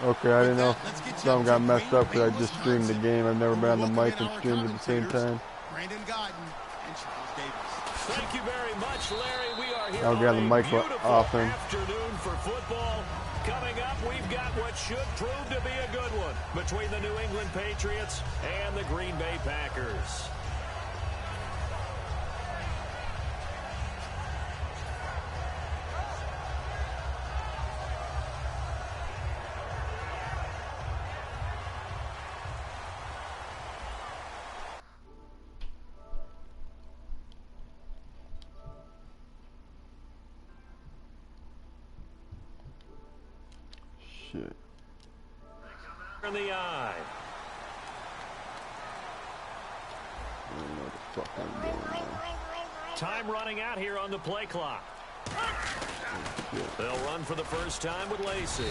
Okay, I didn't know if something got messed up because I just streamed the game. I've never been on the mic and streamed at the same time. Brandon Gotton and Charles Davis. Thank you very much, Larry. We are here I'll get the mic off him. Afternoon for football. Coming up, we've got what should prove to be a good one between the New England Patriots and the Green Bay Packers. In the eye. I don't know what the fuck I'm doing now. Time running out here on the play clock. They'll run for the first time with Lacey.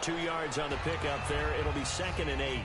2 yards on the pickup there. It'll be 2nd and 8.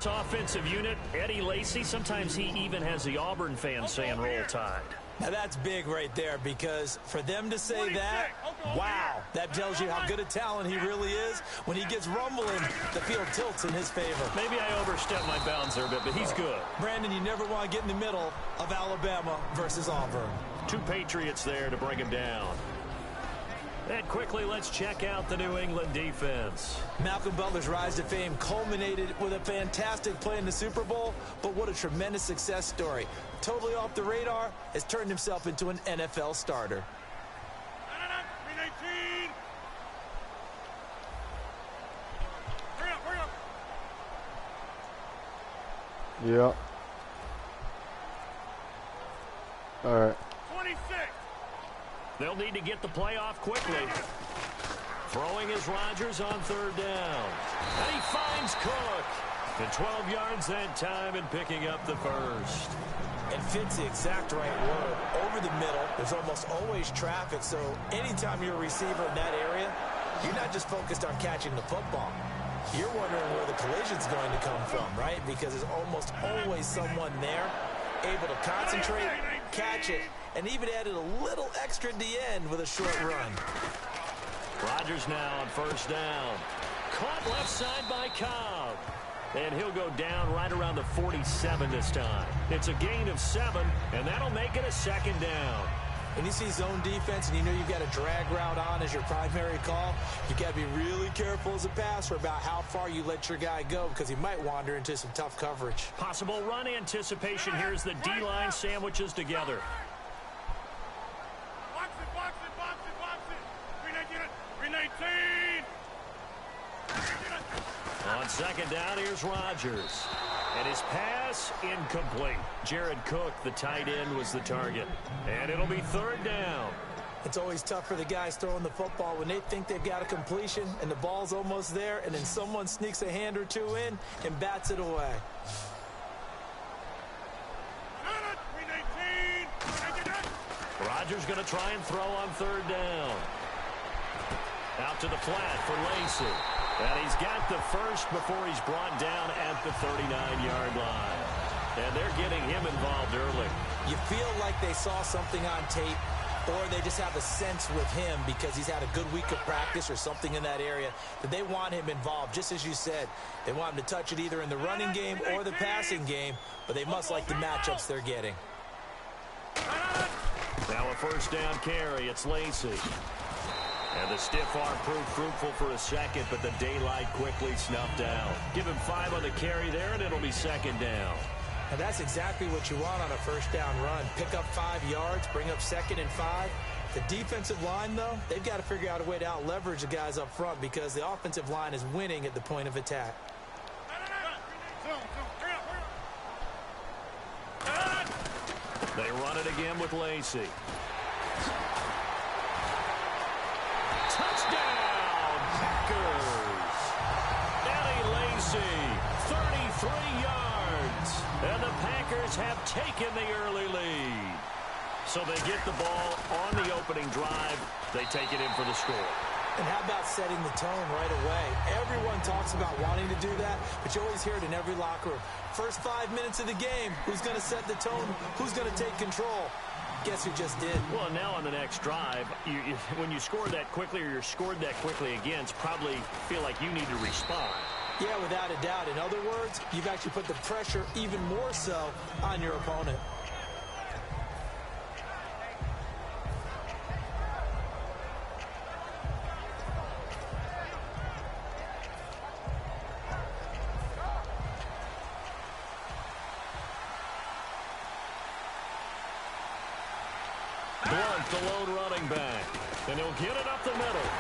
Offensive unit, Eddie Lacy. Sometimes he even has the Auburn fans saying roll tide. Now that's big right there, because for them to say that, wow, that tells you how good a talent he really is. When he gets rumbling, the field tilts in his favor. Maybe I overstepped my bounds there a bit, but he's good. Brandon, you never want to get in the middle of Alabama versus Auburn. 2 Patriots there to bring him down. And quickly, let's check out the New England defense. Malcolm Butler's rise to fame culminated with a fantastic play in the Super Bowl, but what a tremendous success story. Totally off the radar, has turned himself into an NFL starter. Yeah. All right. They'll need to get the play off quickly. Throwing is Rodgers on 3rd down. And he finds Cook. And 12 yards that time and picking up the first. It fits the exact right word. Over the middle, there's almost always traffic, so anytime you're a receiver in that area, you're not just focused on catching the football. You're wondering where the collision's going to come from, right? Because there's almost always someone there able to concentrate, catch it, and even added a little extra at the end with a short run. Rodgers now on 1st down. Caught left side by Cobb. And he'll go down right around the 47 this time. It's a gain of 7, and that'll make it a 2nd down. When you see zone defense and you know you've got a drag route on as your primary call, you got to be really careful as a passer about how far you let your guy go, because he might wander into some tough coverage. Possible run anticipation. Here's the D-line sandwiches together. On 2nd down, here's Rodgers. And his pass incomplete. Jared Cook, the tight end, was the target. And it'll be 3rd down. It's always tough for the guys throwing the football when they think they've got a completion and the ball's almost there, and then someone sneaks a hand or two in and bats it away. Rodgers going to try and throw on 3rd down. Out to the flat for Lacey. And he's got the first before he's brought down at the 39-yard line. And they're getting him involved early. You feel like they saw something on tape, or they just have a sense with him because he's had a good week of practice or something in that area that they want him involved. Just as you said, they want him to touch it either in the running game or the passing game, but they must like the matchups they're getting. Now a 1st down carry. It's Lacey. And the stiff arm proved fruitful for a second, but the daylight quickly snuffed out. Give him 5 on the carry there, and it'll be 2nd down. And that's exactly what you want on a 1st down run. Pick up 5 yards, bring up 2nd and 5. The defensive line, though, they've got to figure out a way to out-leverage the guys up front because the offensive line is winning at the point of attack. They run it again with Lacey. Touchdown, Packers! Eddie Lacy, 33 yards. And the Packers have taken the early lead. So they get the ball on the opening drive. They take it in for the score. And how about setting the tone right away? Everyone talks about wanting to do that, but you always hear it in every locker room. First 5 minutes of the game, who's going to set the tone? Who's going to take control? Guess who just did? Well, now on the next drive, when you score that quickly or you're scored that quickly again, it's probably feel like you need to respond. Yeah, without a doubt. In other words, you've actually put the pressure even more so on your opponent. Blunt, the lone running back. And he'll get it up the middle.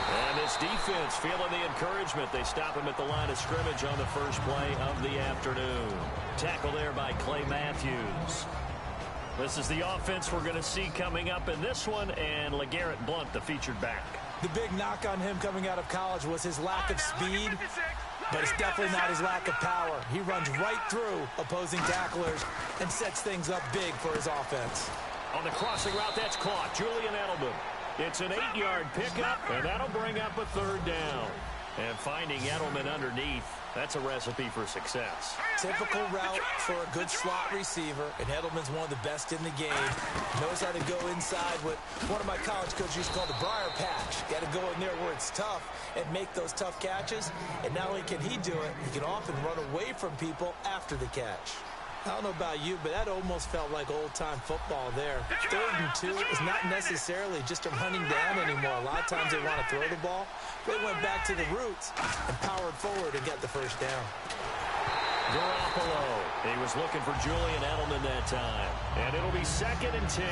And this defense feeling the encouragement. They stop him at the line of scrimmage on the first play of the afternoon. Tackle there by Clay Matthews. This is the offense we're going to see coming up in this one. And LeGarrette Blunt, the featured back. The big knock on him coming out of college was his lack of speed, but it's definitely not his lack of power. He runs right through opposing tacklers and sets things up big for his offense. On the crossing route, that's caught. Julian Edelman. It's an 8-yard pickup, and that'll bring up a third down. And finding Edelman underneath, that's a recipe for success. Typical route for a good slot receiver, and Edelman's one of the best in the game. Knows how to go inside what one of my college coaches used to call the briar patch. Got to go in there where it's tough and make those tough catches. And not only can he do it, he can often run away from people after the catch. I don't know about you, but that almost felt like old-time football there. 3rd and 2 is not necessarily just a running down anymore. A lot of times they want to throw the ball. They went back to the roots and powered forward and got the first down. Garoppolo. He was looking for Julian Edelman that time. And it'll be 2nd and 10.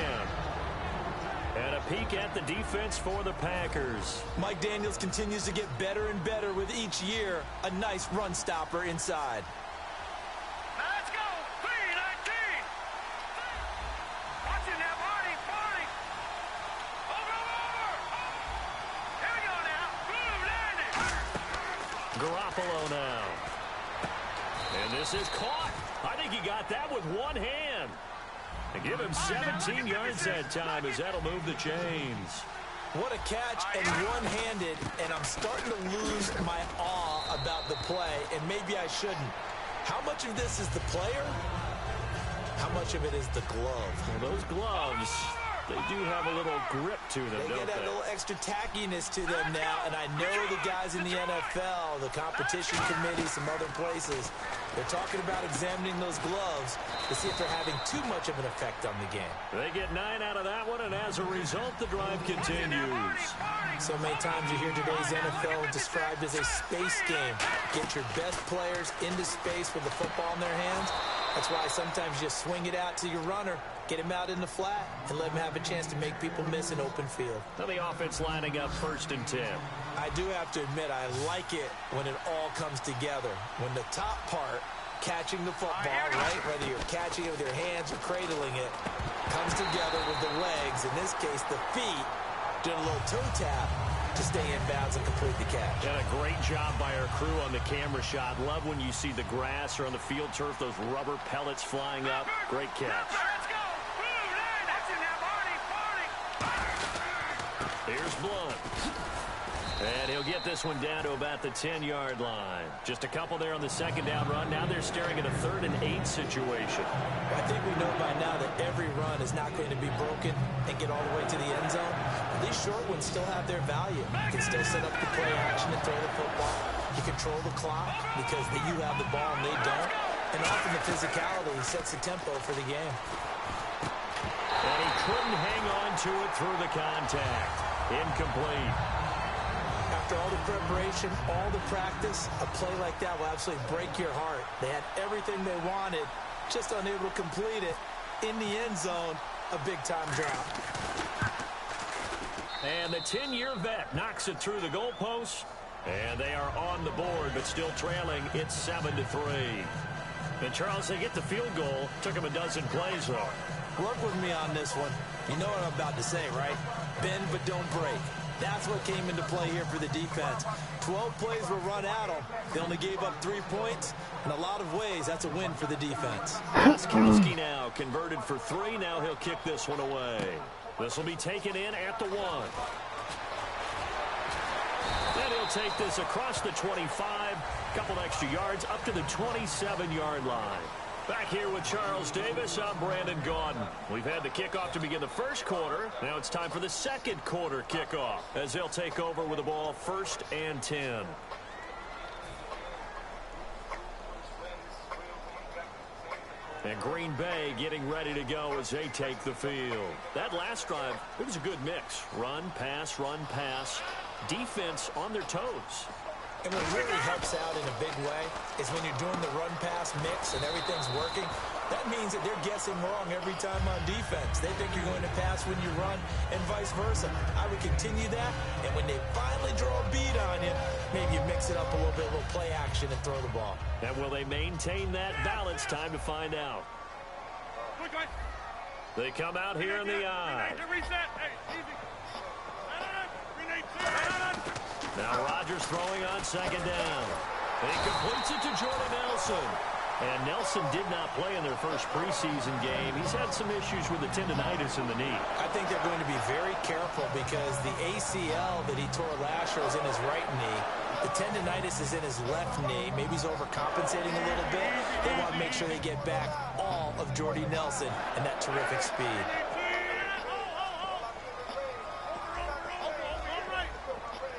And a peek at the defense for the Packers. Mike Daniels continues to get better and better with each year. A nice run stopper inside. Garoppolo now. And this is caught. I think he got that with one hand. And give him 17 yards that time as that'll move the chains. What a catch and one-handed, and I'm starting to lose my awe about the play, and maybe I shouldn't. How much of this is the player? How much of it is the glove? Well, those gloves, they do have a little grip to them, They don't get a little extra tackiness to them now, and I know the guys in the NFL, the competition committee, some other places, they're talking about examining those gloves to see if they're having too much of an effect on the game. They get 9 out of that one, and as a result, the drive continues. So many times you hear today's NFL described as a space game. Get your best players into space with the football in their hands. That's why sometimes you swing it out to your runner, get him out in the flat, and let him have a chance to make people miss an open field. Now the offense lining up 1st and 10. I do have to admit, I like it when it all comes together. When the top part, catching the football, right, whether you're catching it with your hands or cradling it, comes together with the legs, in this case the feet, doing a little toe tap to stay in bounds and complete the catch. And a great job by our crew on the camera shot. Love when you see the grass or on the field turf, those rubber pellets flying up. Great catch. Here's Blunt. And he'll get this one down to about the 10-yard line. Just a couple there on the 2nd down run. Now they're staring at a 3rd and 8 situation. I think we know by now that every run is not going to be broken and get all the way to the end zone. But these short ones still have their value. You can still set up the play action and throw the football. You control the clock because you have the ball and they don't. And often the physicality sets the tempo for the game. And he couldn't hang on to it through the contact. Incomplete. After all the preparation, all the practice, a play like that will absolutely break your heart. They had everything they wanted, just unable to complete it. In the end zone, a big-time drop. And the 10-year vet knocks it through the goalpost. And they are on the board, but still trailing. It's 7-3. And, Charles, they get the field goal. Took them a dozen plays, though. Work with me on this one. You know what I'm about to say, right? Bend but don't break. That's what came into play here for the defense. 12 plays were run at them. They only gave up 3 points. In a lot of ways, that's a win for the defense. Gostkowski now converted for 3. Now he'll kick this one away. This will be taken in at the 1. And he'll take this across the 25. Couple extra yards up to the 27-yard line. Back here with Charles Davis, I'm Brandon Gaudin. We've had the kickoff to begin the first quarter. Now it's time for the second quarter kickoff as they'll take over with the ball 1st and 10. And Green Bay getting ready to go as they take the field. That last drive, it was a good mix. Run, pass, defense on their toes. And what really helps out in a big way is when you're doing the run-pass mix and everything's working, that means that they're guessing wrong every time on defense. They think you're going to pass when you run and vice versa. I would continue that, and when they finally draw a beat on you, maybe you mix it up a little bit, a little play action and throw the ball. And will they maintain that balance? Time to find out. They come out here in the eye. Now Rodgers throwing on 2nd down. He completes it to Jordy Nelson. And Nelson did not play in their first preseason game. He's had some issues with the tendinitis in the knee. I think they're going to be very careful because the ACL that he tore last year is in his right knee. The tendinitis is in his left knee. Maybe he's overcompensating a little bit. They want to make sure they get back all of Jordy Nelson and that terrific speed.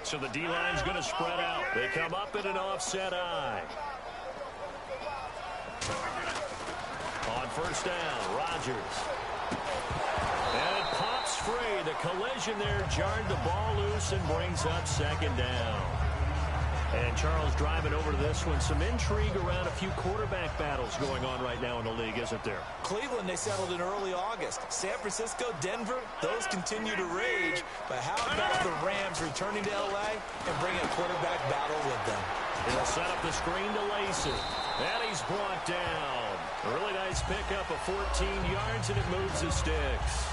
So the D-line's going to spread out. They come up in an offset eye. On 1st down, Rodgers. And it pops free. The collision there jarred the ball loose and brings up 2nd down. And Charles driving over to this one. Some intrigue around a few quarterback battles going on right now in the league, isn't there? Cleveland, they settled in early August. San Francisco, Denver, those continue to rage. But how about the Rams returning to L.A. and bringing a quarterback battle with them? He'll set up the screen to Lacy. And he's brought down. A really nice pickup of 14 yards, and it moves the sticks.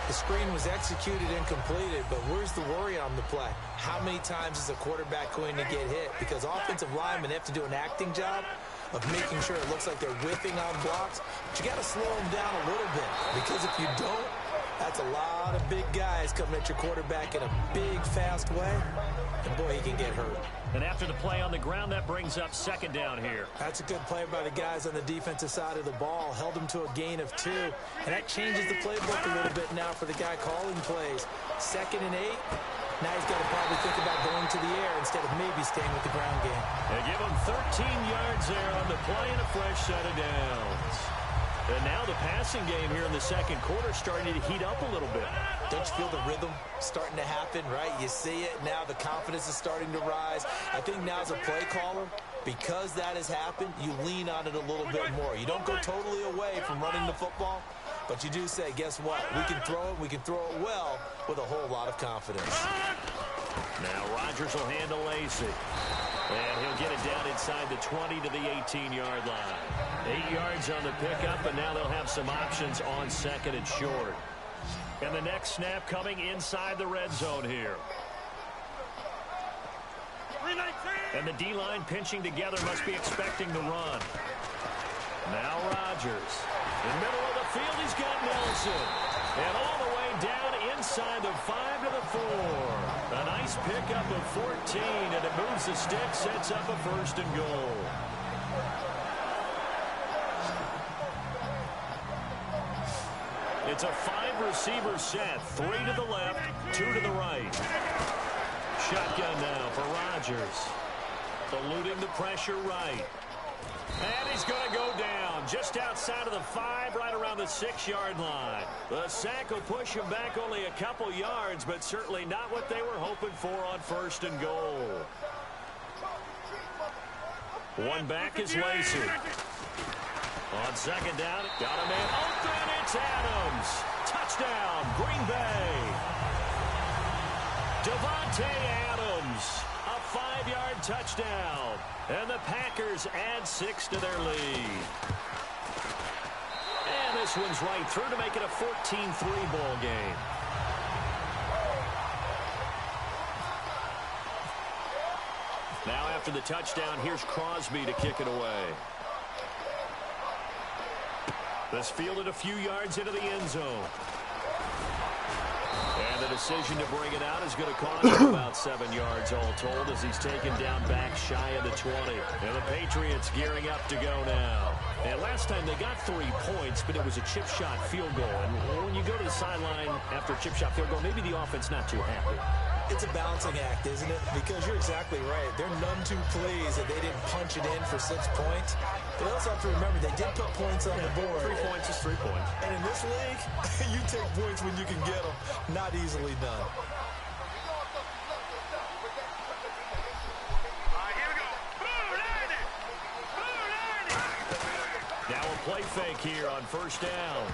The screen was executed and completed, but where's the worry on the play? How many times is a quarterback going to get hit? Because offensive linemen have to do an acting job of making sure it looks like they're whiffing on blocks. But you got to slow them down a little bit, because if you don't, that's a lot of big guys coming at your quarterback in a big, fast way. And, boy, he can get hurt. And after the play on the ground, that brings up 2nd down here. That's a good play by the guys on the defensive side of the ball. Held them to a gain of 2. And that changes the playbook a little bit now for the guy calling plays. 2nd and 8. Now he's got to probably think about going to the air instead of maybe staying with the ground game. They give him 13 yards there on the play and a fresh set of downs. And now the passing game here in the second quarter starting to heat up a little bit. Don't you feel the rhythm starting to happen, right? You see it now. The confidence is starting to rise. I think now as a play caller, because that has happened, you lean on it a little bit more. You don't go totally away from running the football, but you do say, guess what? We can throw it. We can throw it well with a whole lot of confidence. Now Rodgers will hand to Lacy. And he'll get it down inside the 20 to the 18-yard line. 8 yards on the pickup, and now they'll have some options on 2nd and short. And the next snap coming inside the red zone here. And the D-line pinching together, must be expecting the run. Now Rodgers. In the middle of the field, he's got Nelson. And all the way down inside the 5 to the 4. A nice pickup of 14, and it moves the stick, sets up a 1st and goal. It's a 5-receiver set. 3 to the left, 2 to the right. Shotgun now for Rodgers. Eluding the pressure right. And he's going to go down just outside of the 5, right around the 6-yard line. The sack will push him back only a couple yards, but certainly not what they were hoping for on 1st and goal. One back is Lacy. On 2nd down, got a man open. It's Adams. Touchdown, Green Bay. Devontae Adams. A 5-yard touchdown. And the Packers add 6 to their lead. And this one's right through to make it a 14-3 ball game. after the touchdown. Here's Crosby to kick it away. This fielded a few yards into the end zone. And the decision to bring it out is going to cost him about 7 yards all told as he's taken down back shy of the 20. And the Patriots gearing up to go now. And last time they got 3 points, but it was a chip shot field goal. And when you go to the sideline after a chip shot field goal, maybe the offense not too happy. It's a balancing act, isn't it? Because you're exactly right. They're none too pleased that they didn't punch it in for 6 points. They also have to remember they did put points on the board. 3 points is 3 points. And in this league, you take points when you can get them. Not easily done. Now a play fake here on first down.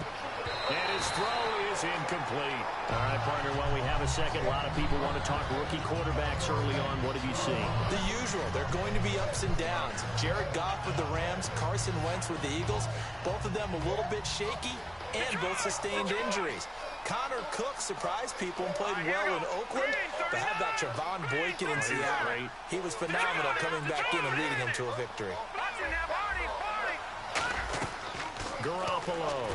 And his throw is incomplete. All right, partner, while we have a second, a lot of people want to talk rookie quarterbacks early on. What have you seen? The usual. They're going to be ups and downs. Jared Goff with the Rams, Carson Wentz with the Eagles. Both of them a little bit shaky and both sustained injuries. Connor Cook surprised people and played well in Oakland. But how about Trevon Boykin in Seattle? He was phenomenal coming back in and leading them to a victory. Garoppolo.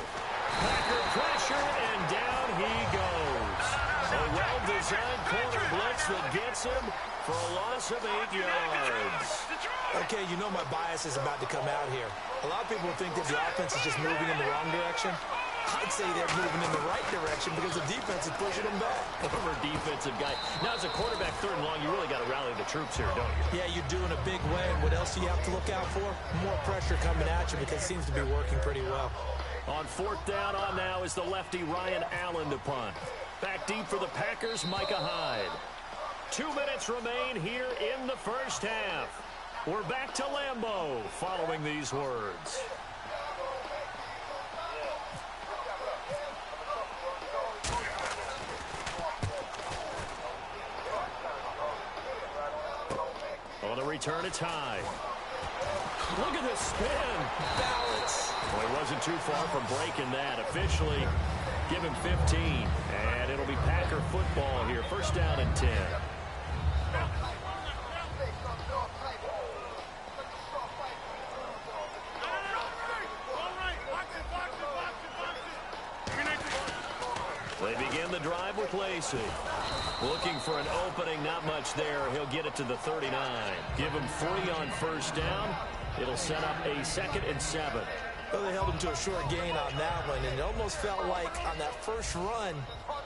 Packer pressure, and down he goes. A well-designed corner blitz that gets him for a loss of 8 yards. Okay, you know my bias is about to come out here. A lot of people think that the offense is just moving in the wrong direction. I'd say they're moving in the right direction because the defense is pushing them back. Former defensive guy. Now, as a quarterback, 3rd and long, you really got to rally the troops here, don't you? Yeah, you're doing a big way. And what else do you have to look out for? More pressure coming at you because it seems to be working pretty well. On 4th down on now is the lefty Ryan Allen to punt. Back deep for the Packers, Micah Hyde. 2 minutes remain here in the first half. We're back to Lambeau following these words. On the return, it's Hyde. Look at this spin. Balance. Well, he wasn't too far from breaking that. Officially, give him 15. And it'll be Packer football here. First down and 10. They begin the drive with Lacey. Looking for an opening, not much there. He'll get it to the 39. Give him 3 on first down. It'll set up a 2nd and 7. Well, they held him to a short gain on that one, and it almost felt like on that first run,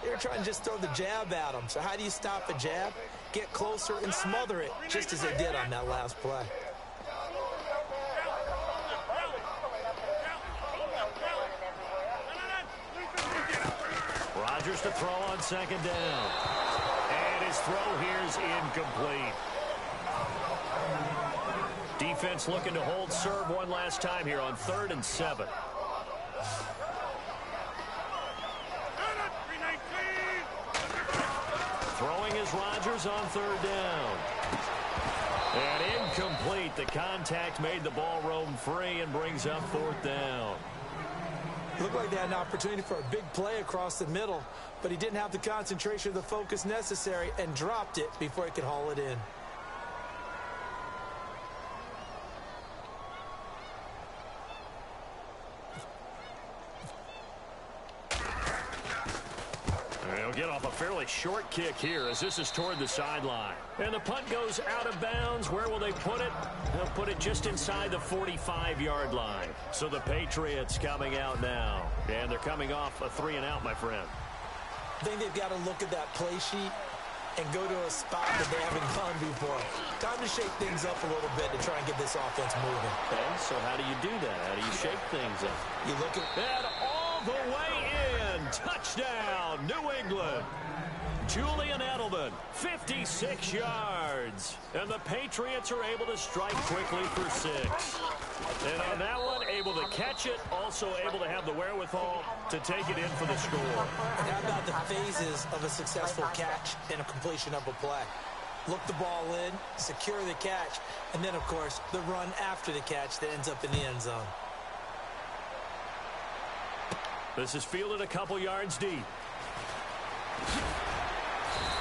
they were trying to just throw the jab at him. So how do you stop a jab? Get closer and smother it, just as they did on that last play. Rodgers to throw on 2nd down. And his throw here is incomplete. Defense looking to hold serve one last time here on 3rd and 7. Throwing is Rodgers on 3rd down. And incomplete. The contact made the ball roam free and brings up 4th down. Looked like they had an opportunity for a big play across the middle, but he didn't have the concentration or the focus necessary and dropped it before he could haul it in. He'll get off a fairly short kick here as this is toward the sideline. And the punt goes out of bounds. Where will they put it? They'll put it just inside the 45-yard line. So the Patriots coming out now. And they're coming off a 3-and-out, my friend. I think they've got to look at that play sheet and go to a spot that they haven't gone before. Time to shake things up a little bit to try and get this offense moving. Okay, so how do you do that? How do you shake things up? You look at... And all the way in. Touchdown, New England. Julian Edelman, 56 yards. And the Patriots are able to strike quickly for 6. And on that one, able to catch it, also able to have the wherewithal to take it in for the score. And how about the phases of a successful catch and a completion of a play? Look the ball in, secure the catch, and then, of course, the run after the catch that ends up in the end zone. This is fielded a couple yards deep.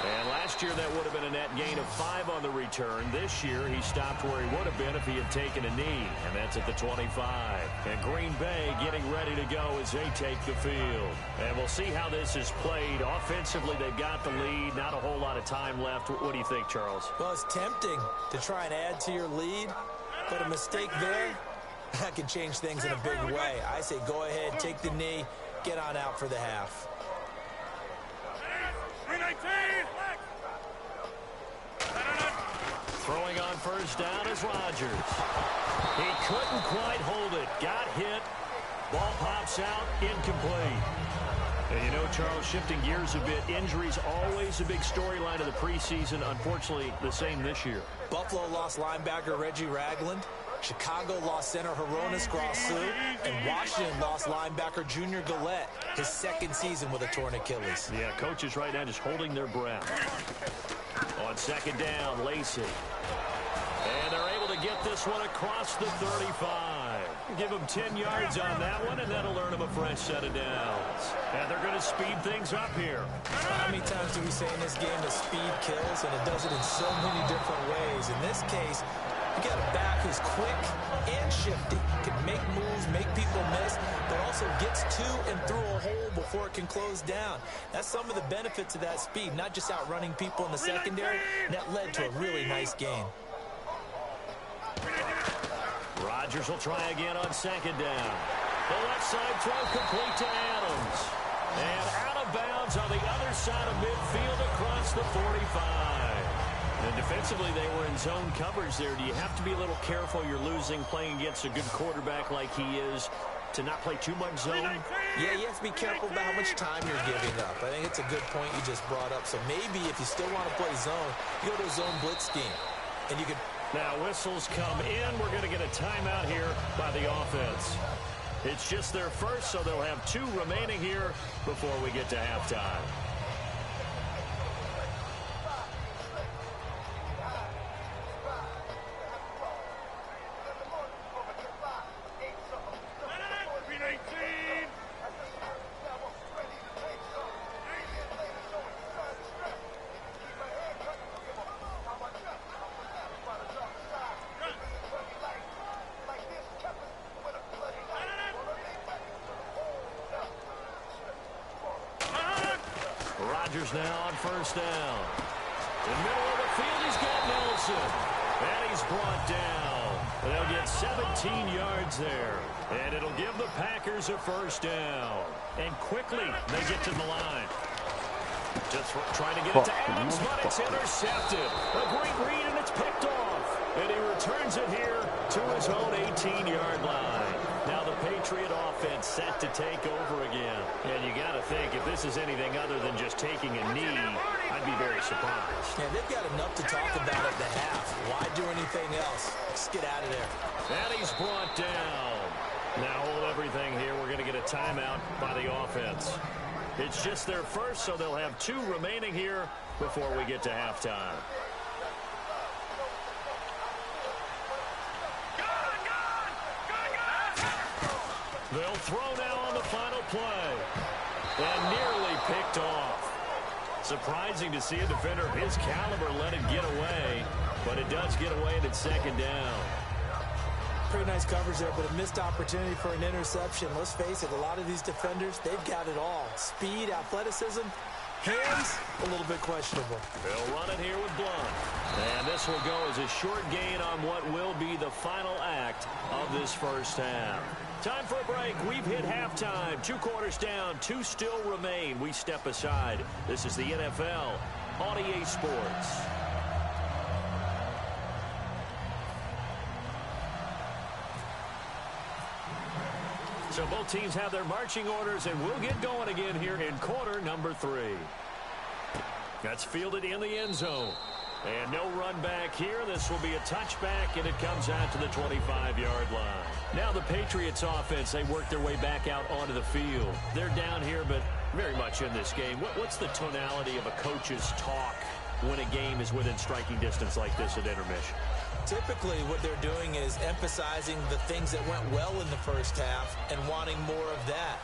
And last year, that would have been a net gain of 5 on the return. This year, he stopped where he would have been if he had taken a knee, and that's at the 25. And Green Bay getting ready to go as they take the field. And we'll see how this is played. Offensively, they've got the lead. Not a whole lot of time left. What do you think, Charles? Well, it's tempting to try and add to your lead, but a mistake there, that can change things in a big way. I say go ahead, take the knee, get on out for the half. Throwing on first down is Rodgers. He couldn't quite hold it. Got hit. Ball pops out. Incomplete. And you know, Charles, shifting gears a bit, injuries always a big storyline of the preseason. Unfortunately, the same this year. Buffalo lost linebacker Reggie Ragland. Chicago lost center Horonis Grasu. And Washington lost linebacker Junior Gillette, his second season with a torn Achilles. Yeah, coaches right now just holding their breath. On second down, Lacey. And they're able to get this one across the 35. Give them 10 yards on that one, and that'll earn them a fresh set of downs. And they're going to speed things up here. How many times do we say in this game that speed kills, and it does it in so many different ways? In this case, you got a back who's quick and shifty, can make moves, make people miss, but also gets to and through a hole before it can close down. That's some of the benefits of that speed, not just outrunning people in the secondary, and that led to a really nice game. Rodgers will try again on second down. The left side throw complete to Adams. And out of bounds on the other side of midfield across the 45. And defensively, they were in zone coverage there. Do you have to be a little careful? You're losing playing against a good quarterback like he is to not play too much zone? Yeah, you have to be careful about how much time you're giving up. I think it's a good point you just brought up. So maybe if you still want to play zone, you go to a zone blitz scheme. And you can... Now whistles come in. We're going to get a timeout here by the offense. It's just their first, so they'll have 2 remaining here before we get to halftime. Now on first down. In the middle of the field, he's got Nelson. And he's brought down. They'll get 17 yards there. And it'll give the Packers a first down. And quickly, they get to the line. Just trying to get it to Adams, but it's intercepted. A great read, and it's picked off. And he returns it here to his own 18-yard line. Now the Patriot offense set to take over again. And you got to think, if this is anything other than just taking a knee, I'd be very surprised. Yeah, they've got enough to talk about at the half. Why do anything else? Just get out of there. And he's brought down. Now hold everything here. We're going to get a timeout by the offense. It's just their first, so they'll have 2 remaining here before we get to halftime. They'll throw now on the final play. And nearly picked off. Surprising to see a defender of his caliber let it get away. But it does get away, and it's second down. Pretty nice coverage there, but a missed opportunity for an interception. Let's face it, a lot of these defenders, they've got it all. Speed, athleticism, hands, a little bit questionable. They'll run it here with Blunt. And this will go as a short gain on what will be the final act of this first half. Time for a break. We've hit halftime. 2 quarters down. 2 still remain. We step aside. This is the NFL on EA Sports. So both teams have their marching orders, and we'll get going again here in quarter number 3. That's fielded in the end zone. And no run back here. This will be a touchback, and it comes out to the 25-yard line. Now the Patriots offense, they work their way back out onto the field. They're down here, but very much in this game. What's the tonality of a coach's talk when a game is within striking distance like this at intermission? Typically, what they're doing is emphasizing the things that went well in the first half and wanting more of that.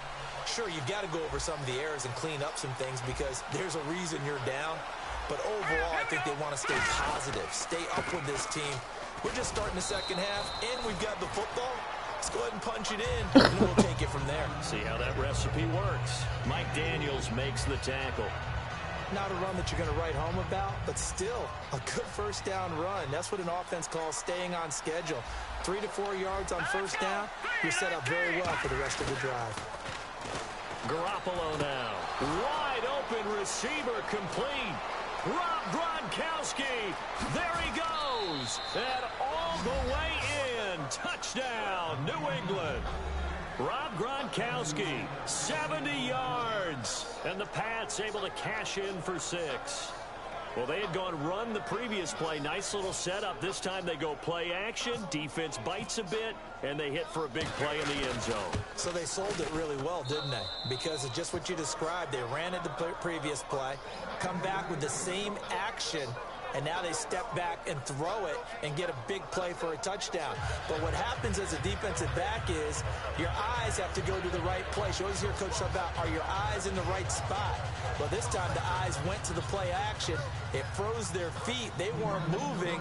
Sure, you've got to go over some of the errors and clean up some things because there's a reason you're down. But overall, I think they want to stay positive, stay up with this team. We're just starting the second half, and we've got the football. Let's go ahead and punch it in, and we'll take it from there. See how that recipe works. Mike Daniels makes the tackle. Not a run that you're going to write home about, but still a good first down run. That's what an offense calls staying on schedule. 3 to 4 yards on first down, you're set up very well for the rest of the drive. Garoppolo now. Wide open receiver complete. Rob Gronkowski. There he goes. And all the way in. Touchdown, New England. Rob Gronkowski, 70 yards. And the Pats able to cash in for 6. Well, they had gone run the previous play. Nice little setup. This time they go play action. Defense bites a bit, and they hit for a big play in the end zone. So they sold it really well, didn't they? Because of just what you described. They ran at the previous play, come back with the same action, and now they step back and throw it and get a big play for a touchdown. But what happens as a defensive back is your eyes have to go to the right place. You always hear Coach talk about, are your eyes in the right spot? Well, this time the eyes went to the play action. It froze their feet. They weren't moving,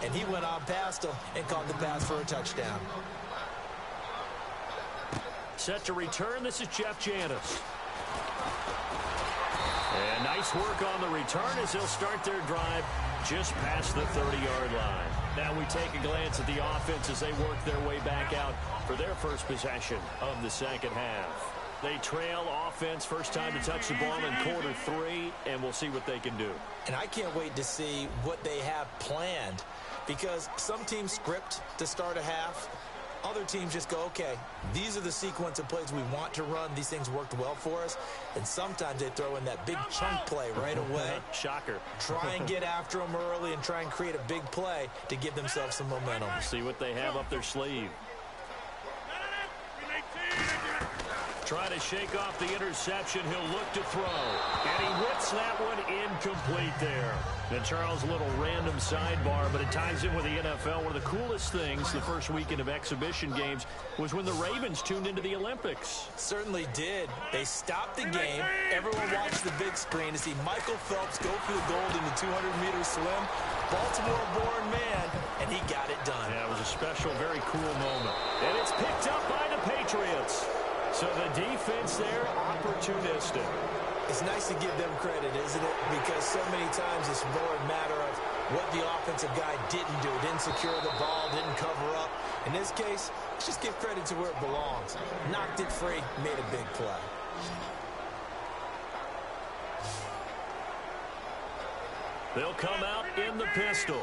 and he went on past them and caught the pass for a touchdown. Set to return, this is Jeff Janis. And nice work on the return as they'll start their drive just past the 30-yard line. Now we take a glance at the offense as they work their way back out for their first possession of the second half. They trail offense, first time to touch the ball in quarter 3, and we'll see what they can do. And I can't wait to see what they have planned, because some teams script to start a half. Other teams just go, okay, these are the sequence of plays we want to run. These things worked well for us. And sometimes they throw in that big chunk play right away. Shocker. Try and get after them early and try and create a big play to give themselves some momentum. See what they have up their sleeve. Try to shake off the interception. He'll look to throw. And he whips that one incomplete there. And Charles, a little random sidebar, but it ties in with the NFL. One of the coolest things the first weekend of exhibition games was when the Ravens tuned into the Olympics. Certainly did. They stopped the game. Everyone watched the big screen to see Michael Phelps go for the gold in the 200-meter swim. Baltimore-born man, and he got it done. Yeah, it was a special, very cool moment. And it's picked up by the Patriots. So the defense there, opportunistic. It's nice to give them credit, isn't it? Because so many times it's more a matter of what the offensive guy didn't do. Didn't secure the ball, didn't cover up. In this case, let's just give credit to where it belongs. Knocked it free, made a big play. They'll come out in the pistol.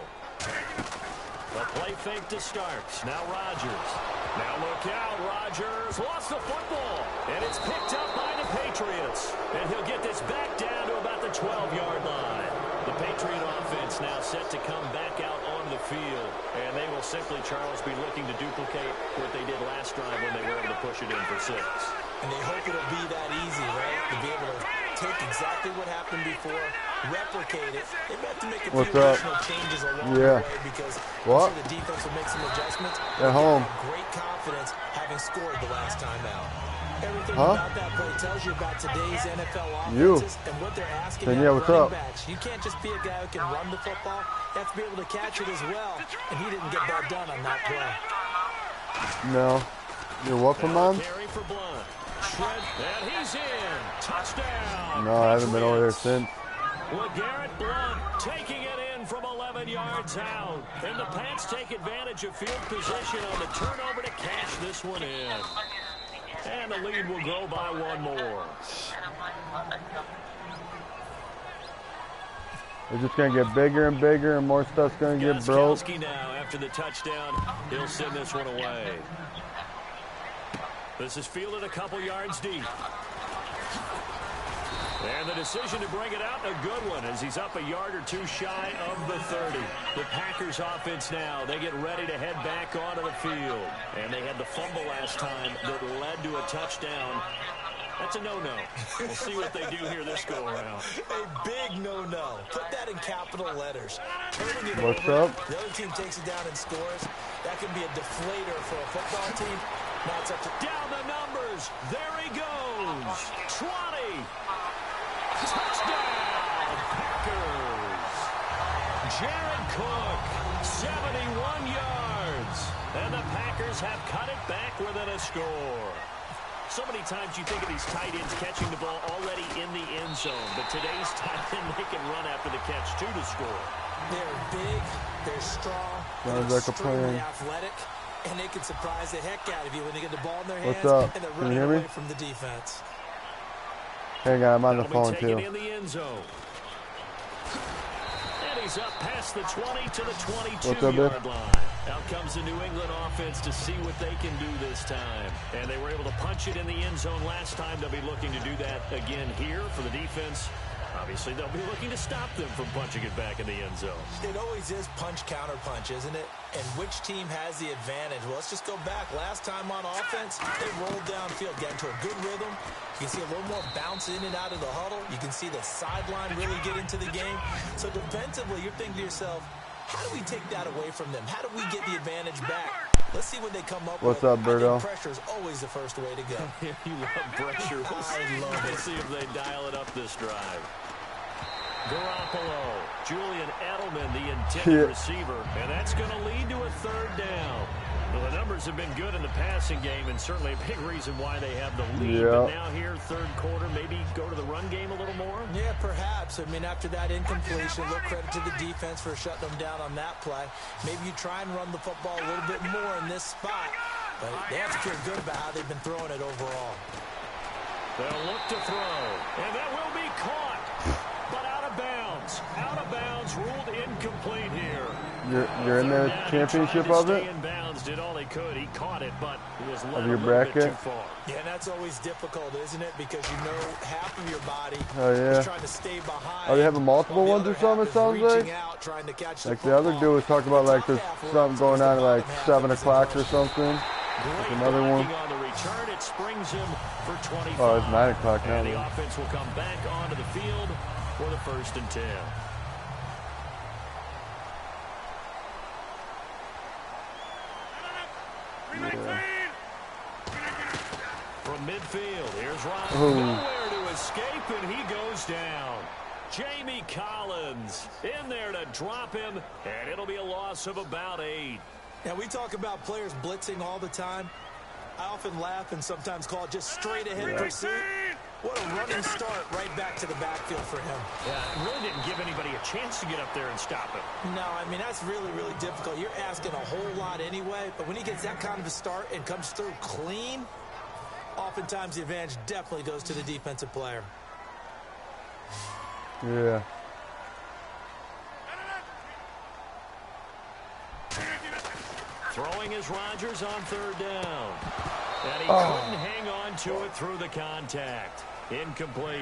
A play fake to Starks. Now Rodgers. Now look out. Rodgers lost the football. And it's picked up by the Patriots. And he'll get this back down to about the 12-yard line. The Patriot offense now set to come back out on the field. And they will simply, Charles, be looking to duplicate what they did last drive when they were able to push it in for 6. And they hope it'll be that easy, right? To be able to take exactly what happened before, replicate it. They have to make a few additional changes along the way because I'm sure the defense will make some adjustments. At home. Great confidence having scored the last time out. Everything about that play tells you about today's NFL offenses and what they're asking out of running backs. You can't just be a guy who can run the football. You have to be able to catch it as well. And he didn't get that done on that play. No. You're welcome, Mom? Carry for Blunt. And he's in. Touchdown. No, I haven't been over there since. LeGarrette Blunt taking it in from 11 yards out. And the Pats take advantage of field position on the turnover to cash this one in. And the lead will grow by one more. It's just going to get bigger and bigger, and more stuff's going to get broke. Gostkowski now, after the touchdown, he'll send this one away. This is fielded a couple yards deep. And the decision to bring it out, a good one, as he's up a yard or two shy of the 30. The Packers offense now, they get ready to head back onto the field. And they had the fumble last time that led to a touchdown. That's a no-no. We'll see what they do here this go-around. A big no-no. Put that in capital letters. Turning it What's over. up? The other team takes it down and scores. That can be a deflator for a football team. Now it's up to... Down the numbers. There he goes. 20. Touchdown, Packers. Jared Cook, 71 yards. And the Packers have cut it back within a score. So many times you think of these tight ends catching the ball already in the end zone. But today's tight end, they can run after the catch, too, to score. They're big, they're strong, Sounds they're like a extremely plan. athletic, and they can surprise the heck out of you when they get the ball in their hands. What's up? And they're Can you running hear me? away from the defense. Hang on, I'm on the That'll phone be taken too. in the end zone. And he's up past the 20 to the 22-yard line. Out comes the New England offense to see what they can do this time. And they were able to punch it in the end zone last time. They'll be looking to do that again here for the defense. Obviously, they'll be looking to stop them from punching it back in the end zone. It always is punch-counter-punch, isn't it? And which team has the advantage? Well, let's just go back. Last time on offense, they rolled downfield, got into a good rhythm. You can see a little more bounce in and out of the huddle. You can see the sideline really get into the game. So defensively, you're thinking to yourself, how do we take that away from them? How do we get the advantage back? Let's see what they come up with. What's up, Birdo? I think pressure is always the first way to go. You love pressure. I love it. Let's see if they dial it up this drive. Garoppolo, Julian Edelman, the intended receiver, and that's going to lead to a third down. Well, the numbers have been good in the passing game, and certainly a big reason why they have the lead. But now here, third quarter, maybe go to the run game a little more? Yeah, perhaps. I mean, after that incompletion, a little credit to the defense for shutting them down on that play. Maybe you try and run the football a little bit more in this spot. But they have to feel good about how they've been throwing it overall. They'll look to throw, and that will be caught. But out of bounds. Out of bounds, ruled incomplete here. You're in the championship of it? In bounds, did all he could. He caught it, but it was led Of your a little bit bracket? too far. Yeah, and that's always difficult, isn't it? Because you know half of your body yeah. is trying to stay behind. Oh, they have multiple while the ones or other something, half it sounds is like? reaching out, trying to catch Like the other dude was talking about like there's something going on at like 7 o'clock or something. Like another one. On the return, it springs him for 25. Oh, it's 9 o'clock now. And the offense will come back onto the field for the 1st and 10. From midfield, here's Ryan. Nowhere to escape, and he goes down. Jamie Collins in there to drop him, and it'll be a loss of about 8. Now, we talk about players blitzing all the time. I often laugh and sometimes call it just straight-ahead pursuit. What a running start right back to the backfield for him. Yeah, it really didn't give anybody a chance to get up there and stop him. No, I mean, that's really, really difficult. You're asking a whole lot anyway, but when he gets that kind of a start and comes through clean, oftentimes the advantage definitely goes to the defensive player. Yeah. Throwing is Rodgers on 3rd down. And he couldn't hang on to it through the contact. Incomplete.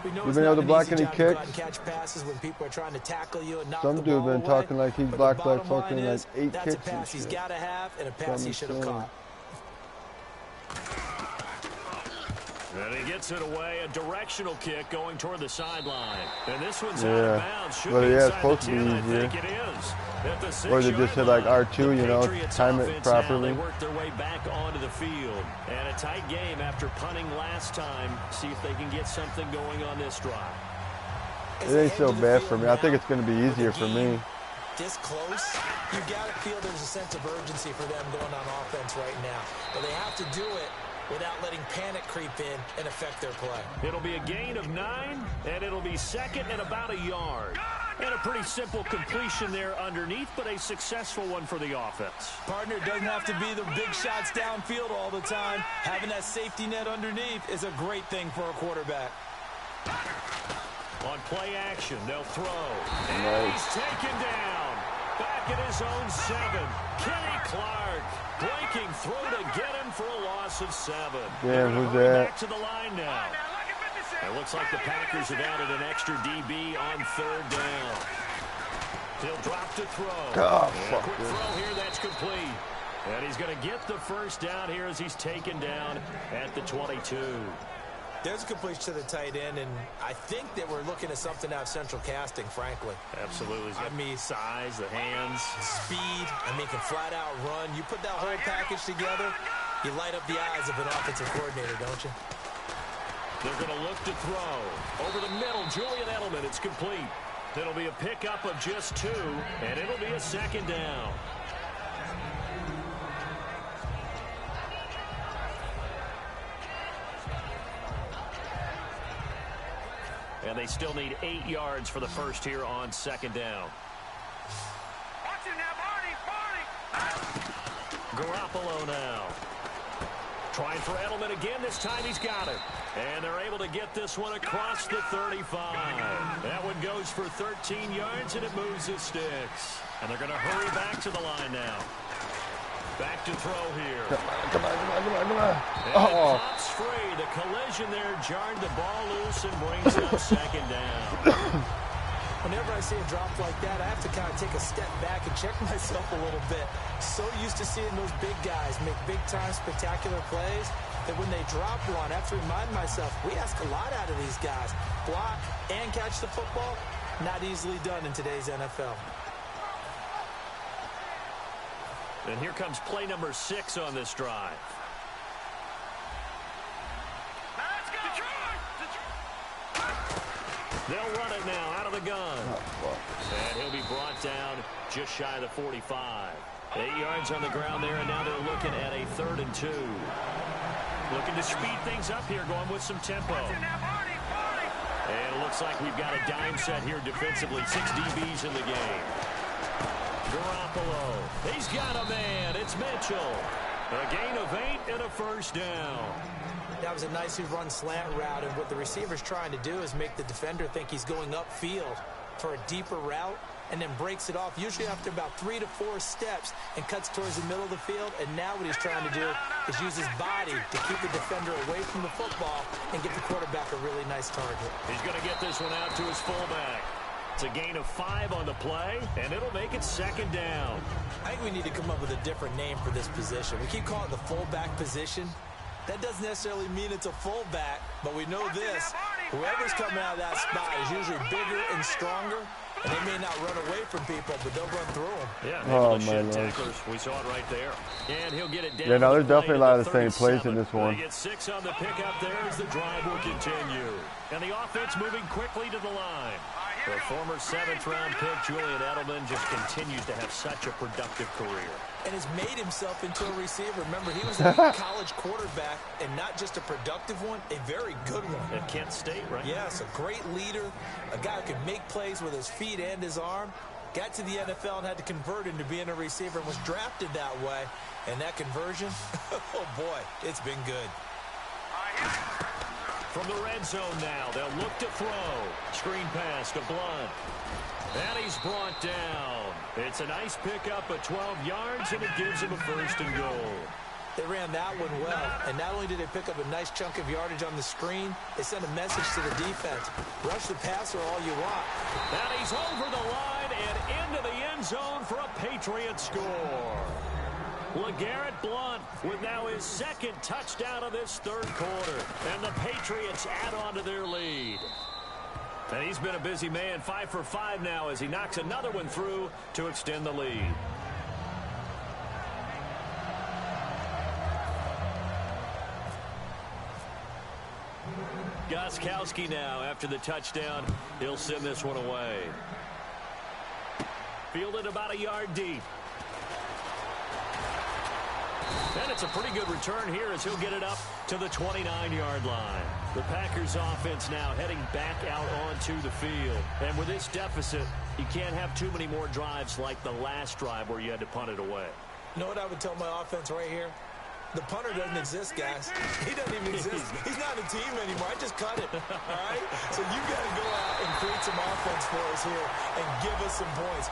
You been able to block any kicks? Catch passes when people are trying to tackle you and knock Some the dude ball been away. talking like he's But blocked the like bottom fucking line like is, 8 that's kicks a pass and he's shit. got to have and a pass he should have caught. And he gets it away, a directional kick going toward the sideline. And this one's Yeah. out of bounds. Should But be yeah, it's inside supposed the to be 10, I easier. think it is. At the 6 Or they just hit like R2, you know, time it properly. They work their way back onto the field. And a tight game after punting last time. See if they can get something going on this drive. It ain't so bad for me. I think it's going to be easier for me. This close, you got to feel there's a sense of urgency for them going on offense right now. But they have to do it without letting panic creep in and affect their play. It'll be a gain of 9, and it'll be 2nd and about a yard. And a pretty simple completion there underneath, but a successful one for the offense. Partner, doesn't have to be the big shots downfield all the time. Having that safety net underneath is a great thing for a quarterback. On play action, they'll throw. And he's taken down. Back at his own 7. Kenny Clark breaking through to get him for a loss of 7. Damn, who's Back that? to the line now. It looks like the Packers have added an extra DB on 3rd down. He'll drop to throw. Oh, fuck Quick this. throw here, that's complete. And he's going to get the 1st down here as he's taken down at the 22. There's a completion to the tight end, and I think that we're looking at something out of central casting, frankly. Absolutely. I mean, size, the hands. Speed, I mean, can flat out run. You put that whole package together, you light up the eyes of an offensive coordinator, don't you? They're going to look to throw. Over the middle, Julian Edelman, it's complete. It'll be a pickup of just 2, and it'll be a second down. And they still need 8 yards for the first here on second down. Watch it now, Barney. Garoppolo now. Trying for Edelman again. This time he's got it. And they're able to get this one across the 35. That one goes for 13 yards, and it moves his sticks. And they're going to hurry back to the line now. Back to throw here. Come on. And it pops free. The collision there jarred the ball loose and brings up second down. Whenever I see a drop like that, I have to kind of take a step back and check myself a little bit. So used to seeing those big guys make big-time spectacular plays that when they drop one, I have to remind myself, we ask a lot out of these guys. Block and catch the football, not easily done in today's NFL. And here comes play number 6 on this drive. Let's go. They'll run it now out of the gun. And he'll be brought down just shy of the 45. 8 yards on the ground there, and now they're looking at a 3rd and 2. Looking to speed things up here, going with some tempo. And it looks like we've got a dime set here defensively. 6 DBs in the game. Garoppolo. He's got a man. It's Mitchell. A gain of 8 and a first down. That was a nicely run slant route, and what the receiver's trying to do is make the defender think he's going upfield for a deeper route, and then breaks it off, usually after about 3 to 4 steps, and cuts towards the middle of the field. And now what he's trying to do is use his body to keep the defender away from the football and give the quarterback a really nice target. He's going to get this one out to his fullback. It's a gain of 5 on the play, and it'll make it second down. I think we need to come up with a different name for this position. We keep calling it the fullback position. That doesn't necessarily mean it's a fullback, but we know this. Whoever's coming out of that spot is usually bigger and stronger, and they may not run away from people, but they'll run through them. Yeah, oh, my tacklers. We saw it right there. And he'll get it down. Yeah, no, there's definitely a lot of the same plays in this one. They get 6 on the pickup there as the drive will continue. And the offense moving quickly to the line. The former 7th-round pick, Julian Edelman, just continues to have such a productive career. And has made himself into a receiver. Remember, he was a college quarterback, and not just a productive one, a very good one. At Kent State, right? Yes, a great leader, a guy who could make plays with his feet and his arm. Got to the NFL and had to convert into being a receiver and was drafted that way. And that conversion, oh boy, it's been good. From the red zone now, they'll look to throw. Screen pass to Blunt. And he's brought down. It's a nice pickup of 12 yards, and it gives him a 1st and goal. They ran that one well, and not only did they pick up a nice chunk of yardage on the screen, they sent a message to the defense. Rush the passer all you want. And he's over the line and into the end zone for a Patriot score. LeGarrette Blunt with now his 2nd touchdown of this 3rd quarter. And the Patriots add on to their lead. And he's been a busy man, 5 for 5 now as he knocks another one through to extend the lead. Gostkowski now after the touchdown. He'll send this one away. Fielded about a yard deep. And it's a pretty good return here as he'll get it up to the 29-yard line. The Packers offense now heading back out onto the field. And with this deficit, you can't have too many more drives like the last drive where you had to punt it away. You know what I would tell my offense right here? The punter doesn't exist, guys. He doesn't even exist. He's not a team anymore. I just cut it, all right? So you got to go out and create some offense for us here and give us some points.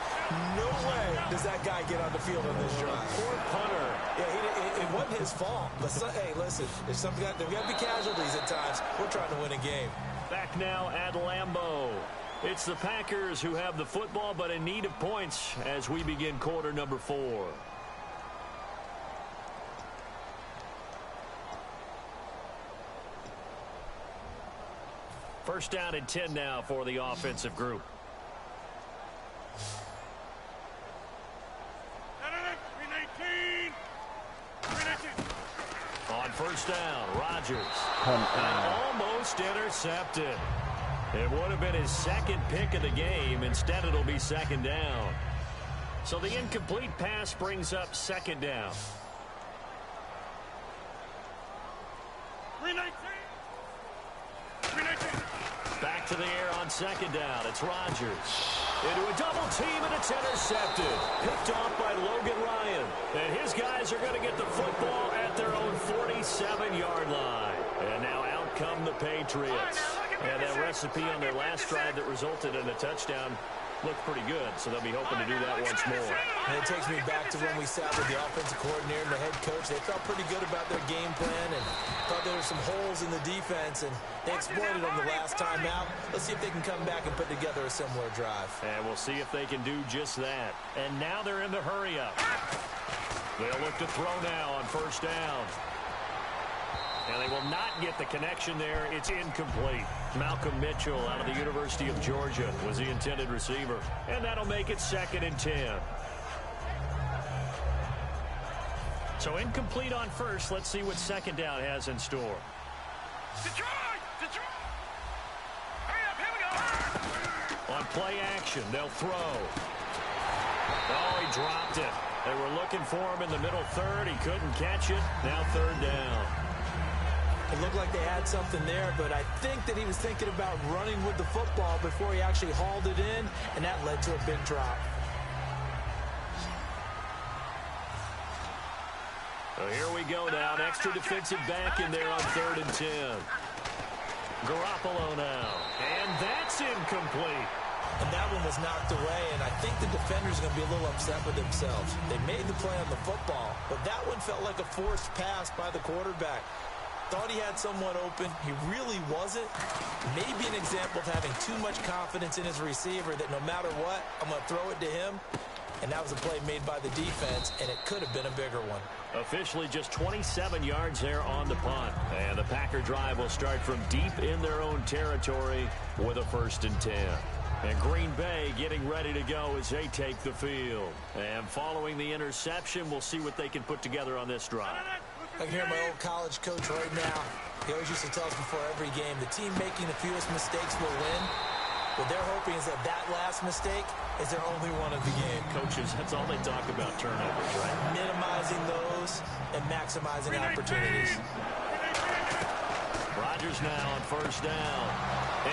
No way does that guy get on the field on this drive. Poor punter. Yeah, it wasn't his fault. But, hey, listen, there's got to be casualties at times. We're trying to win a game. Back now at Lambeau. It's the Packers who have the football but in need of points as we begin quarter number 4. First down and 10 now for the offensive group. On first down, Rodgers. Almost intercepted. It would have been his second pick of the game. Instead, it'll be second down. So the incomplete pass brings up second down. 319. Back to the air on second down. It's Rodgers. Into a double team, and it's intercepted. Picked off by Logan Ryan. And his guys are going to get the football at their own 47-yard line. And now out come the Patriots. And that recipe on their last drive that resulted in a touchdown looked pretty good, so they'll be hoping to do that once more. And it takes me back to when we sat with the offensive coordinator and the head coach. They felt pretty good about their game plan and thought there were some holes in the defense, and they exploited them the last time out. Let's see if they can come back and put together a similar drive. And we'll see if they can do just that. And now they're in the hurry-up. They'll look to throw now on first down. And they will not get the connection there. It's incomplete. Malcolm Mitchell out of the University of Georgia was the intended receiver. And that'll make it 2nd and 10. So incomplete on first. Let's see what second down has in store. Detroit! Detroit! Hurry up, here we go! On play action, they'll throw. Oh, he dropped it. They were looking for him in the middle third. He couldn't catch it. Now third down. It looked like they had something there, but I think that he was thinking about running with the football before he actually hauled it in, and that led to a big drop. So here we go now. An extra defensive back in there on 3rd and 10. Garoppolo now. And that's incomplete. And that one was knocked away, and I think the defenders are going to be a little upset with themselves. They made the play on the football, but that one felt like a forced pass by the quarterback. Thought he had someone open. He really wasn't. Maybe an example of having too much confidence in his receiver that no matter what, I'm going to throw it to him. And that was a play made by the defense, and it could have been a bigger one. Officially just 27 yards there on the punt. And the Packer drive will start from deep in their own territory with a 1st and 10. And Green Bay getting ready to go as they take the field. And following the interception, we'll see what they can put together on this drive. I can hear my old college coach right now. He always used to tell us before every game, the team making the fewest mistakes will win. What they're hoping is that that last mistake is their only one of the game. Coaches, that's all they talk about, turnovers, right? Minimizing those and maximizing opportunities. Rodgers now on first down.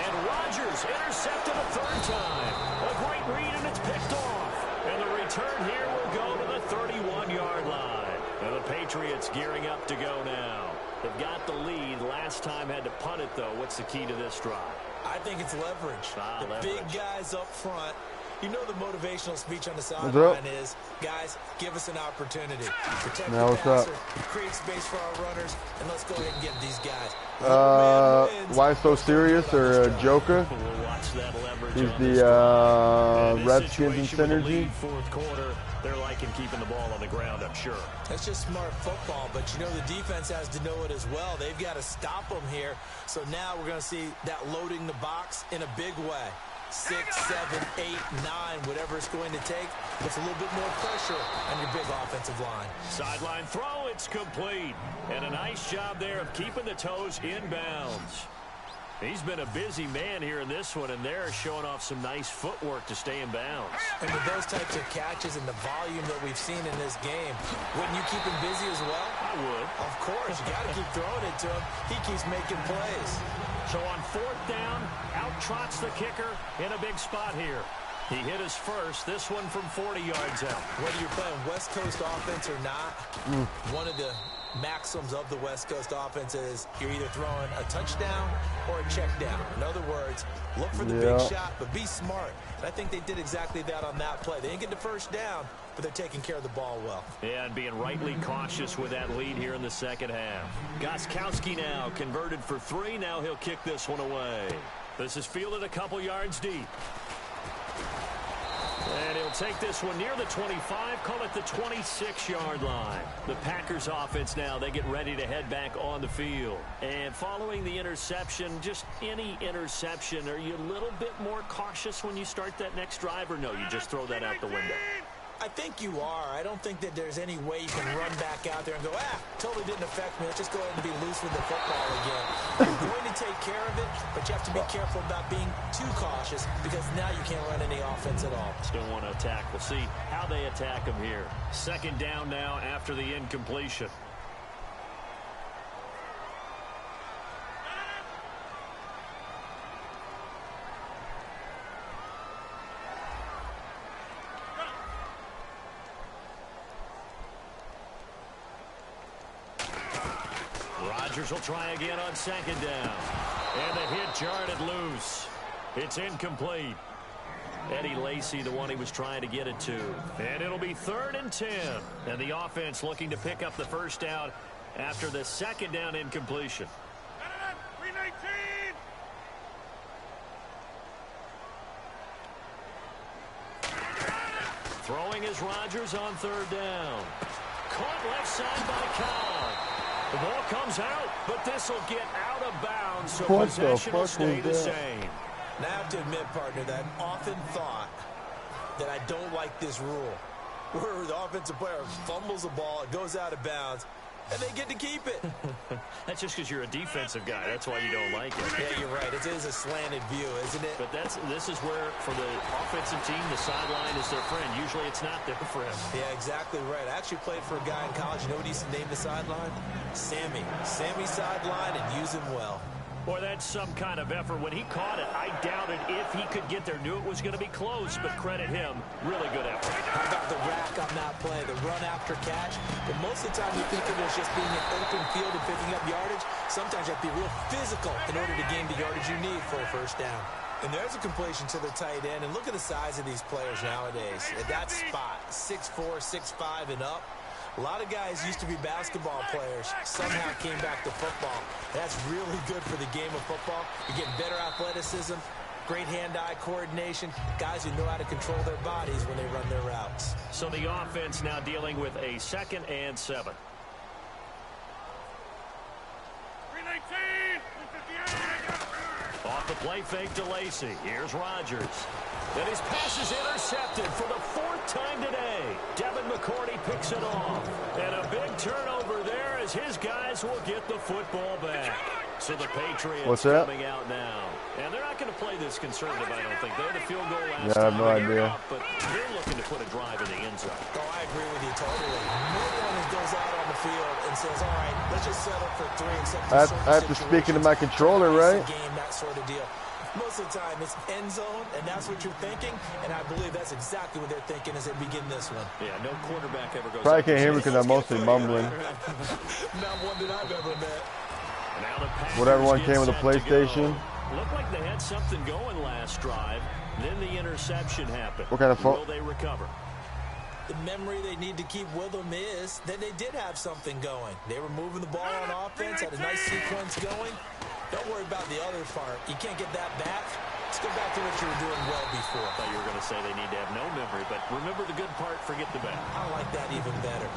And Rodgers intercepted a 3rd time. A great read, and it's picked off. And the return here will go to the 31-yard line. And the Patriots gearing up to go now. They've got the lead. Last time had to punt it, though. What's the key to this drive? I think it's leverage. The leverage. Big guys up front. You know the motivational speech on the sideline is, guys, give us an opportunity. Protect the passer, create space for our runners, and let's go ahead and get these guys. Why so serious, or Joker? We'll watch that leverage. He's the Redskins in synergy. Fourth quarter, they're liking keeping the ball on the ground, I'm sure. That's just smart football, but you know the defense has to know it as well. They've got to stop them here. So now we're going to see that loading the box in a big way. 6, 7, 8, 9, whatever it's going to take. Puts a little bit more pressure on your big offensive line. Sideline throw, it's complete. And a nice job there of keeping the toes inbounds. He's been a busy man here in this one, and they're showing off some nice footwork to stay in bounds. And with those types of catches and the volume that we've seen in this game, wouldn't you keep him busy as well? I would. Of course. You got to keep throwing it to him. He keeps making plays. So on 4th down, out trots the kicker in a big spot here. He hit his first, this one from 40 yards out. Whether you're playing West Coast offense or not, one of the maxims of the West Coast offense is you're either throwing a touchdown or a check down. In other words, look for the big shot, but be smart. And I think they did exactly that on that play. They didn't get the first down, but they're taking care of the ball well. Yeah, and being rightly cautious with that lead here in the second half. Gostkowski now converted for 3. Now he'll kick this one away. This is fielded a couple yards deep. And he'll take this one near the 25, call it the 26-yard line. The Packers offense now, they get ready to head back on the field. And following the interception, just any interception, are you a little bit more cautious when you start that next drive, or no, you just throw that out the window? I think you are. I don't think that there's any way you can run back out there and go, totally didn't affect me. Let's just go ahead and be loose with the football again. You're going to take care of it, but you have to be careful about being too cautious because now you can't run any offense at all. Still want to attack. We'll see how they attack him here. Second down now after the incompletion. Rodgers will try again on second down. And the hit jarred it loose. It's incomplete. Eddie Lacy, the one he was trying to get it to. And it'll be 3rd and 10. And the offense looking to pick up the first down after the second down incompletion. 319. Throwing is Rodgers on 3rd down. Caught left side by Cobb. The ball comes out, but this will get out of bounds, so possession will stay the same. Now I have to admit, partner, that I've often thought that I don't like this rule, where the offensive player fumbles the ball, it goes out of bounds, and they get to keep it. That's just because you're a defensive guy. That's why you don't like it. Yeah, you're right. It is a slanted view, isn't it? But this is where, for the offensive team, the sideline is their friend. Usually it's not their friend. Yeah, exactly right. I actually played for a guy in college. You know what he used to name the sideline? Sammy. Sammy sideline, and use him well. Boy, that's some kind of effort. When he caught it, I doubted if he could get there. Knew it was going to be close, but credit him. Really good effort. How about the rack on that play, the run after catch? But most of the time you think of it as just being an open field and picking up yardage. Sometimes you have to be real physical in order to gain the yardage you need for a first down. And there's a completion to the tight end. And look at the size of these players nowadays. At that spot, 6'4", 6'5", and up. A lot of guys used to be basketball players, somehow came back to football. That's really good for the game of football. You're getting better athleticism, great hand-eye coordination, guys who know how to control their bodies when they run their routes. So the offense now dealing with a 2nd and 7. 319. 258. Off the play fake to Lacy. Here's Rodgers. And his pass is intercepted for the 4th time today. Devin McCourty picks it off. And a big turnover there as his guys will get the football back. So the Patriots coming out now. And they're not going to play this conservative, I don't think. They had a field goal last time. I have no idea. But they're looking to put a drive in the end zone. Oh, I agree with you totally. No one goes out on the field and says, all right, let's just settle for 3 and 7. I have to speak into my controller, right? Game, that sort of deal. Most of the time, it's end zone, and that's what you're thinking, and I believe that's exactly what they're thinking as they begin this one. Yeah, no quarterback ever goes. Probably can't hear me because I'm mostly mumbling. Not one that I've ever met. What everyone came with a PlayStation. Looked like they had something going last drive. Then the interception happened. What kind of fault? Will they recover? The memory they need to keep with them is that they did have something going. They were moving the ball on offense, had a nice sequence going. Don't worry about the other part. You can't get that back. Let's go back to what you were doing well before. I thought you were going to say they need to have no memory, but remember the good part, forget the bad. I like that even better.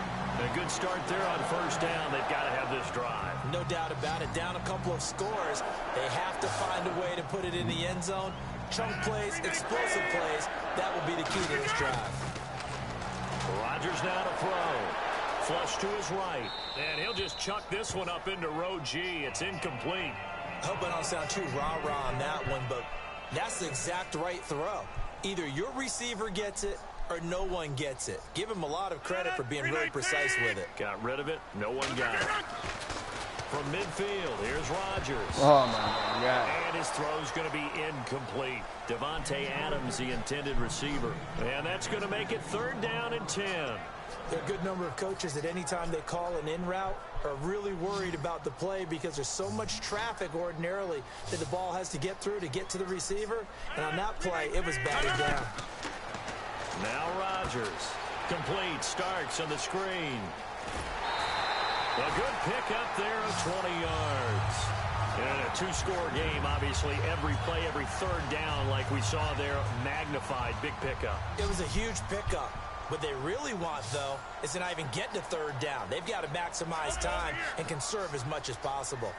A good start there on first down. They've got to have this drive. No doubt about it. Down a couple of scores. They have to find a way to put it in the end zone. Chunk plays, explosive plays. That will be the key to this drive. Rodgers now to throw. Flush to his right. And he'll just chuck this one up into row G. It's incomplete. I hope I don't sound too rah-rah on that one, but that's the exact right throw. Either your receiver gets it or no one gets it. Give him a lot of credit for being really precise with it. Got rid of it. No one got it. From midfield, here's Rodgers. Oh, my God. And his throw's going to be incomplete. Devontae Adams, the intended receiver. And that's going to make it 3rd down and 10. There are a good number of coaches that any time they call an in route are really worried about the play because there's so much traffic ordinarily that the ball has to get through to get to the receiver. And on that play, it was batted down. Now Rodgers. Complete. Starks on the screen. A good pickup there of 20 yards. In a 2-score game, obviously, every play, every 3rd down, like we saw there, magnified. Big pickup. It was a huge pickup. What they really want, though, is to not even get to 3rd down. They've got to maximize time and conserve as much as possible.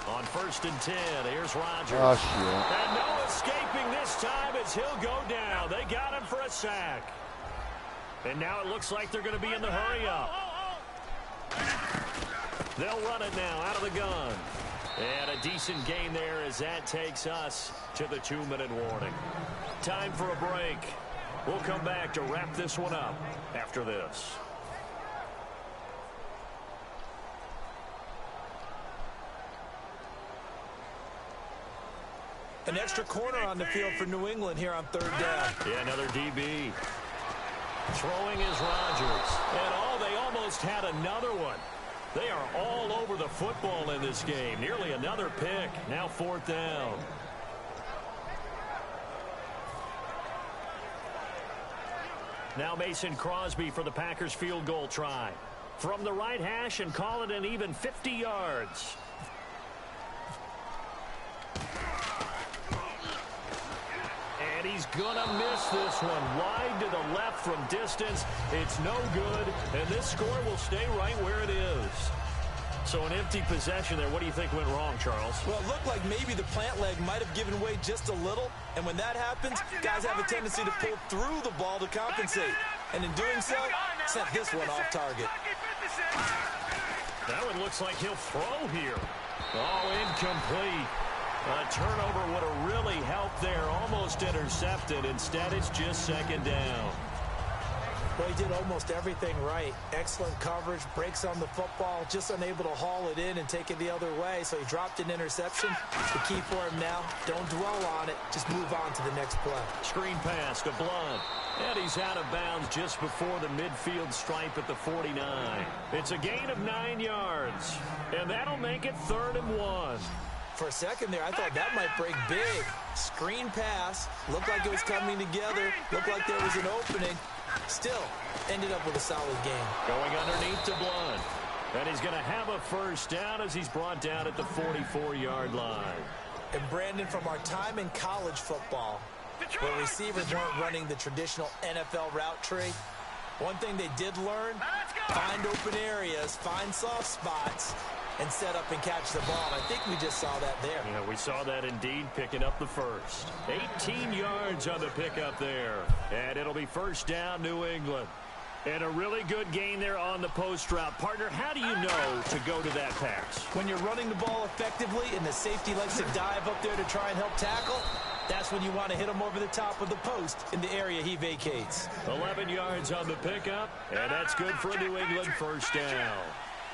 On 1st and 10, here's Rodgers. Oh, shit. And no escaping this time as he'll go down. They got him for a sack. And now it looks like they're going to be in the hurry-up. They'll run it now out of the gun. And a decent gain there as that takes us to the 2-minute warning. Time for a break. We'll come back to wrap this one up after this. An extra corner on the field for New England here on 3rd down. Yeah, another DB. Throwing is Rodgers. And they almost had another one. They are all over the football in this game. Nearly another pick. Now 4th down. Now Mason Crosby for the Packers field goal try. From the right hash and call it an even 50 yards. And he's going to miss this one. Wide to the left from distance. It's no good. And this score will stay right where it is. So an empty possession there. What do you think went wrong, Charles? Well, it looked like maybe the plant leg might have given way just a little. And when that happens, guys have a tendency to pull through the ball to compensate. And in doing so, sent this one off target. That one looks like he'll throw here. Oh, incomplete. A turnover would have really helped there. Almost intercepted. Instead, it's just 2nd down. Well, he did almost everything right. Excellent coverage, breaks on the football, just unable to haul it in and take it the other way. So he dropped an interception. The key for him now, don't dwell on it. Just move on to the next play. Screen pass to Blunt. And he's out of bounds just before the midfield stripe at the 49. It's a gain of 9 yards. And that'll make it 3rd and 1. For a second there, I thought that might break big. Screen pass. Looked like it was coming together. Looked like there was an opening. Still, ended up with a solid game. Going underneath to Blunt. And he's going to have a 1st down as he's brought down at the 44-yard line. And Brandon, from our time in college football, where receivers weren't running the traditional NFL route tree, one thing they did learn, find open areas, find soft spots, and set up and catch the ball. And I think we just saw that there. Yeah, we saw that indeed, picking up the 1st. 18 yards on the pickup there. And it'll be 1st down, New England. And a really good gain there on the post route. Partner, how do you know to go to that pass? When you're running the ball effectively and the safety likes to dive up there to try and help tackle, that's when you want to hit him over the top of the post in the area he vacates. 11 yards on the pickup, and that's good for a New England 1st down.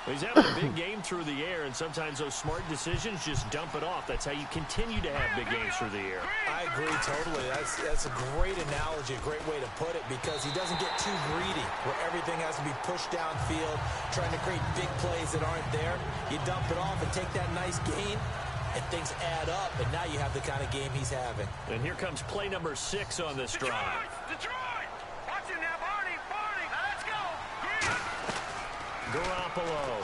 He's having a big game through the air, and sometimes those smart decisions just dump it off. That's how you continue to have big games through the air. I agree totally. That's a great analogy, a great way to put it, because he doesn't get too greedy where everything has to be pushed downfield, trying to create big plays that aren't there. You dump it off and take that nice gain, and things add up, and now you have the kind of game he's having. And here comes play number 6 on this drive. Detroit! Watch it now, Barney! Let's go! Garoppolo.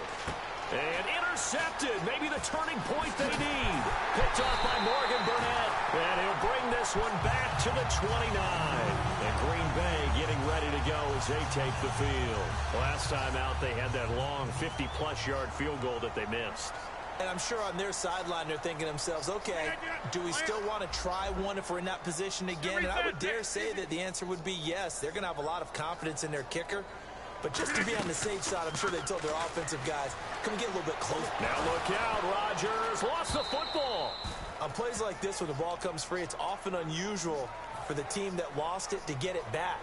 And intercepted. Maybe the turning point they need. Picked off by Morgan Burnett. And he'll bring this one back to the 29. And Green Bay getting ready to go as they take the field. Last time out, they had that long 50-plus yard field goal that they missed. And I'm sure on their sideline they're thinking to themselves, okay, do we still want to try one if we're in that position again? And I would dare say that the answer would be yes. They're going to have a lot of confidence in their kicker. But just to be on the safe side, I'm sure they told their offensive guys, can we get a little bit closer? Now look out, Rodgers lost the football. On plays like this, when the ball comes free, it's often unusual for the team that lost it to get it back.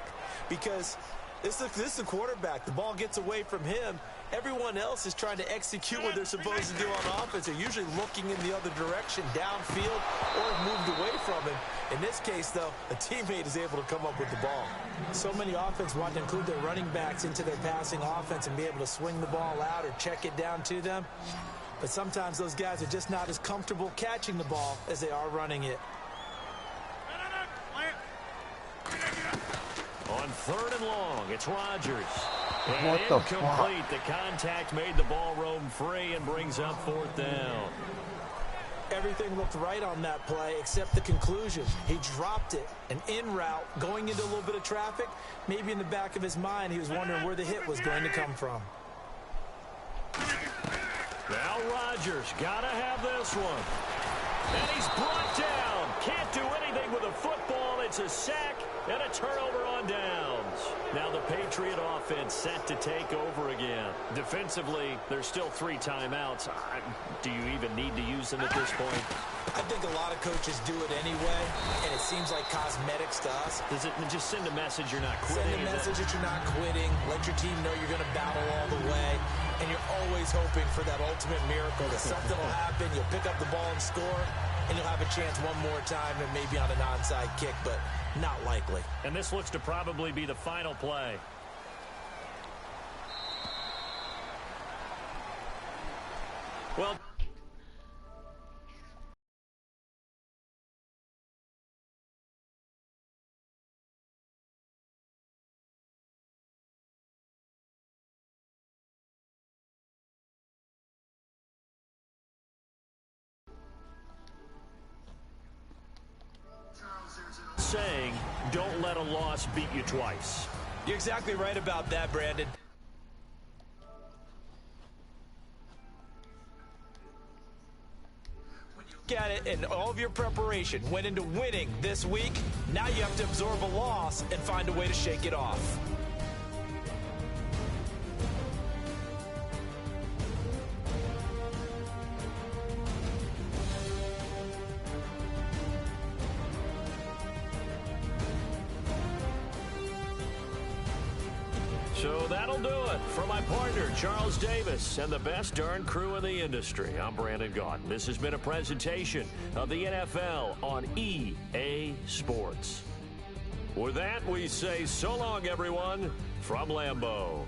Because this is the quarterback. The ball gets away from him. Everyone else is trying to execute what they're supposed to do on offense. They're usually looking in the other direction, downfield, or have moved away from him. In this case, though, a teammate is able to come up with the ball. So many offense want to include their running backs into their passing offense and be able to swing the ball out or check it down to them. But sometimes those guys are just not as comfortable catching the ball as they are running it. On 3rd and long, it's Rodgers. And What the incomplete. fuck? The contact made the ball roam free and brings up 4th down. Everything looked right on that play except the conclusion. He dropped it, an in route, going into a little bit of traffic. Maybe in the back of his mind, he was wondering where the hit was going to come from. Now Rodgers got to have this one. And he's brought down. Can't do anything with a football. it's a sack and a turnover on downs. Now the Patriot offense set to take over again. Defensively, there's still 3 timeouts. Do you even need to use them at this point? I think a lot of coaches do it anyway, and it seems like cosmetics to us. Does it just send a message you're not quitting? Send a message that you're not quitting. Let your team know you're going to battle all the way. And you're always hoping for that ultimate miracle that something will happen, you'll pick up the ball and score, and you'll have a chance one more time and maybe on an onside kick, but not likely. And this looks to probably be the final play. Well, saying, don't let a loss beat you twice. You're exactly right about that, Brandon. Get it, and all of your preparation went into winning this week. Now you have to absorb a loss and find a way to shake it off. So that'll do it. For my partner, Charles Davis, and the best darn crew in the industry, I'm Brandon Gaudin. This has been a presentation of the NFL on EA Sports. With that, we say so long, everyone, from Lambeau.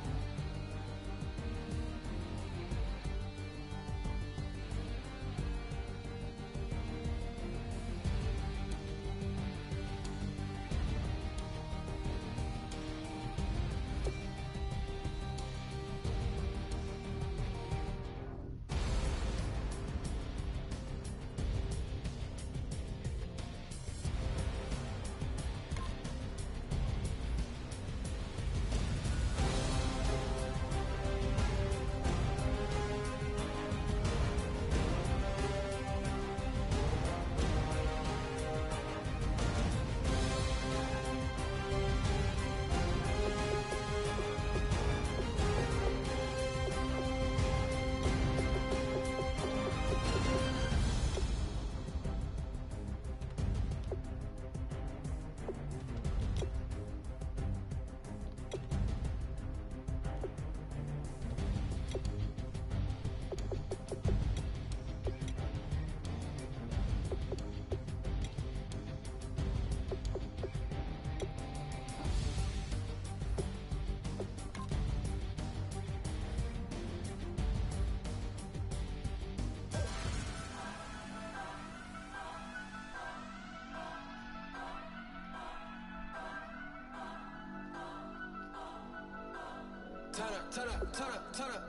Turn up.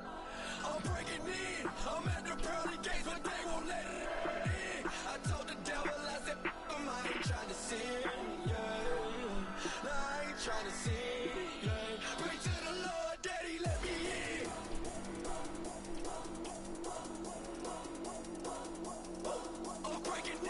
I'm breaking in. I'm at the pearly gates, but they won't let it in. I told the devil, I said, I ain't trying to sin, yeah. No, I ain't trying to sin, yeah. Pray to the Lord, Daddy, let me in. I'm breaking in.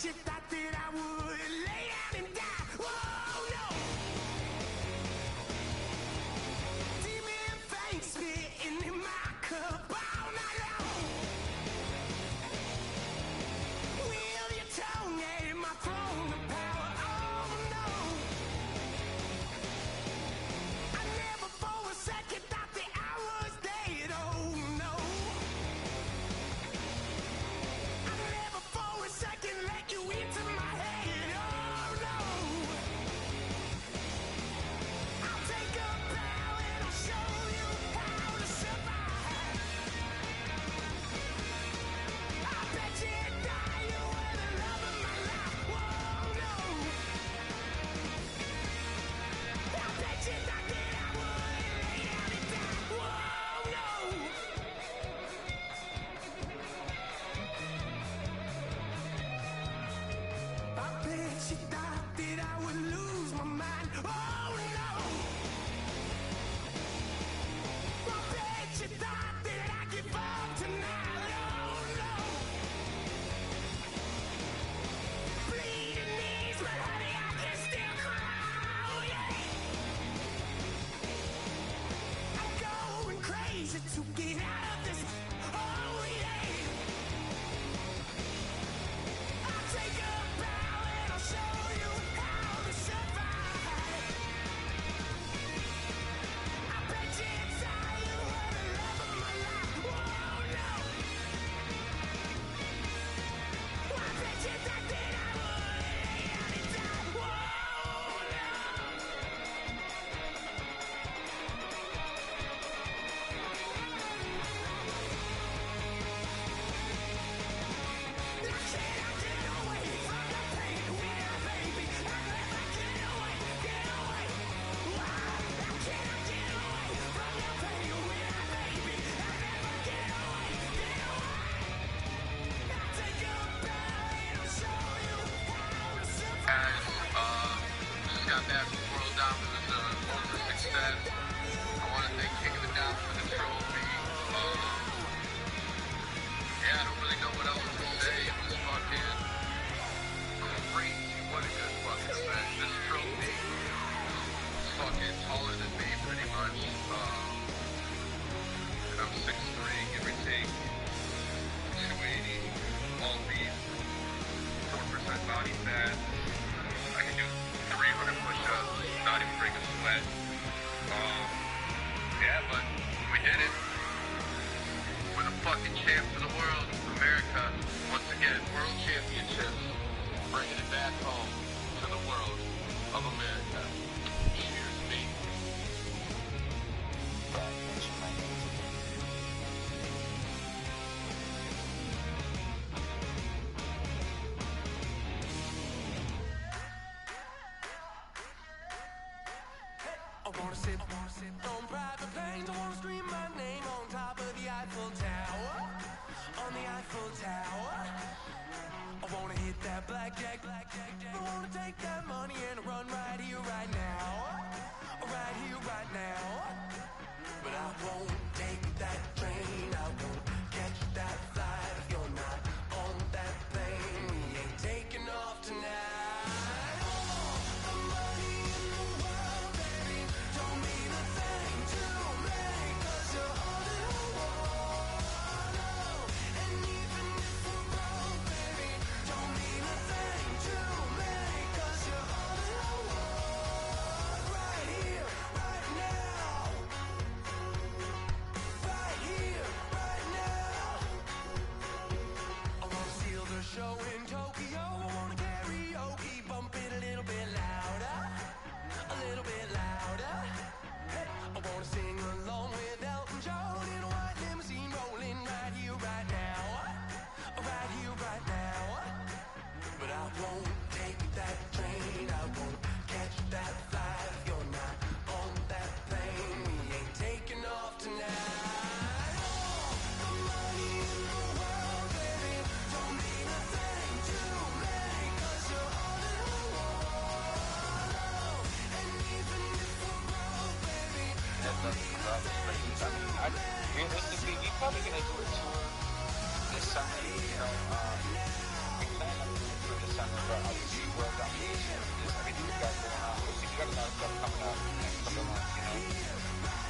You thought that I would lay down and die. Whoa, no. Demon face spitting in my cup all night long. Wheel your tongue at my throne of power. Oh no. I never for a second thought that I was dead. Oh no. I never for a second let you into my head. Oh no. I'll take a bow and I'll show you how to survive. I bet you die, you were the love of my life. Whoa no. I bet you thought that I would lay down and die. Whoa no. I bet you thought that I would lose my mind. Oh no. I bet you thought that I'd give up tonight. Oh no. Bleeding knees, but honey, I can still cry. Oh yeah. I'm going crazy to get out of this. Oh yeah. I'll take a bow and I'll show you how to survive. I bet you die, you were the love of my life. Whoa, no. I bet you thought that I would lay down and die. Whoa, no. I cannot get away from the pain with a baby. I'll never get away. Why? I cannot get away from the pain with a baby. I'll never get away. I'll take a bow and I'll show you how to survive. Just got back from World Dominance over success. I want to thank King of the Down for the trophy. Yeah, I don't really know what else to say. It was fucking crazy. What a good fucking set. This trophy is fucking taller than me, pretty much. And I'm 6'3", give or take. 280, all beef, 4% body fat. I can do 300 push-ups, not even break a sweat. Yeah, but we did it. We're the fucking champs of the world, America. Once again, world championships, bringing it back home to the world of America. Cheers, me. I wanna sit on private planes. I wanna scream my name on top of the Eiffel Tower. On the Eiffel Tower. I wanna hit that blackjack. I wanna take that money and run right here, right now. Right here, right now. I mean, realistically, we probably gonna do a tour this summer. You know, we plan on doing it for this summer, but obviously world domination is everything we got going on. We got a lot of stuff coming up in the next couple of months. You know,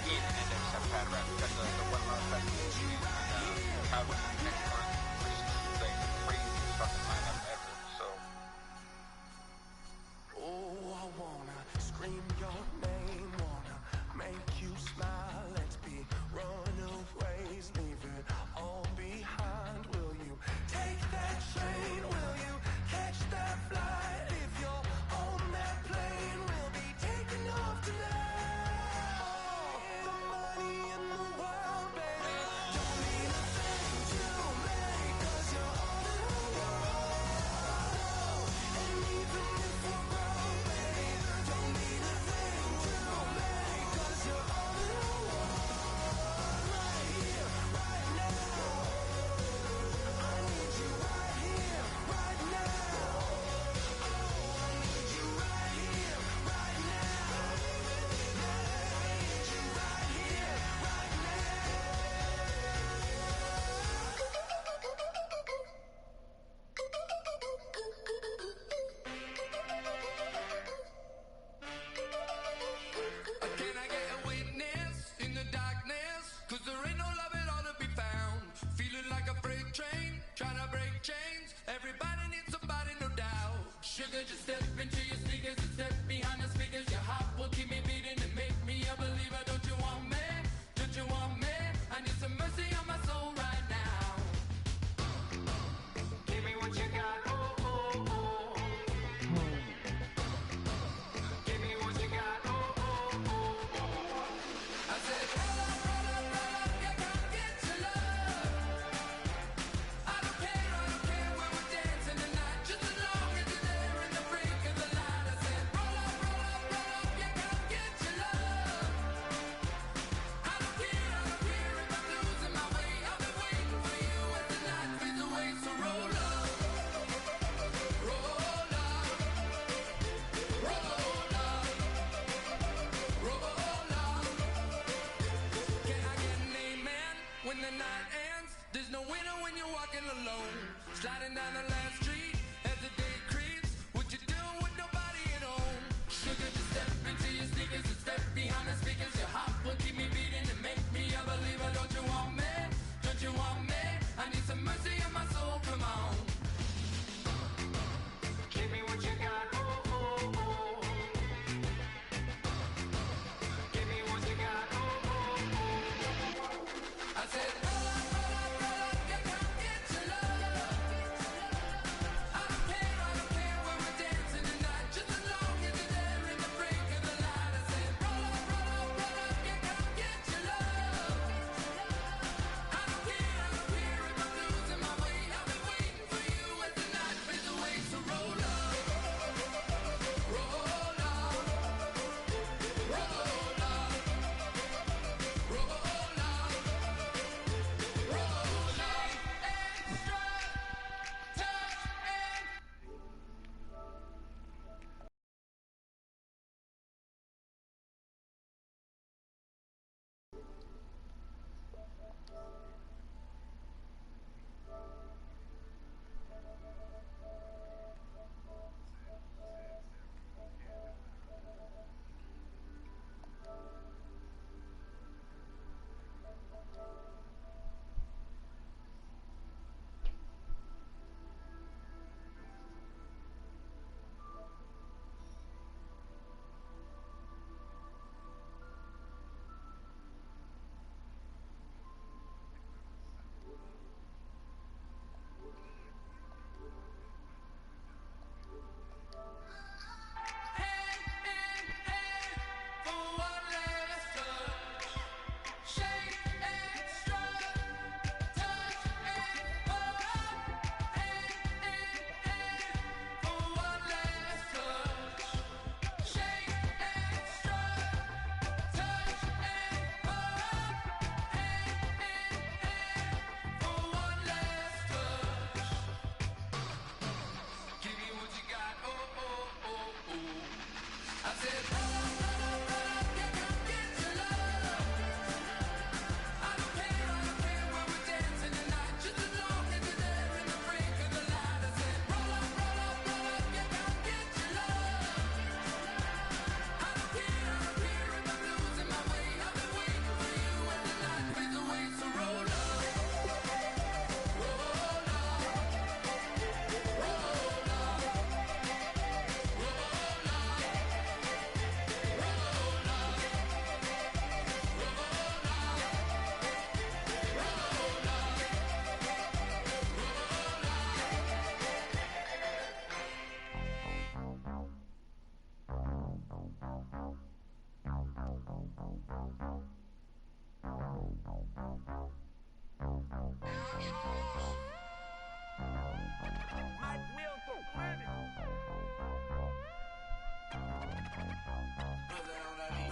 Ian and Index have had rap. We got the One Love Festival and Calvin next month, which is like the craziest fucking lineup ever. So. Oh, I wanna scream your name, wanna make you smile. Let's be runaways, leave it all behind. Will you take that train? Will you catch that flight? If you're on that plane.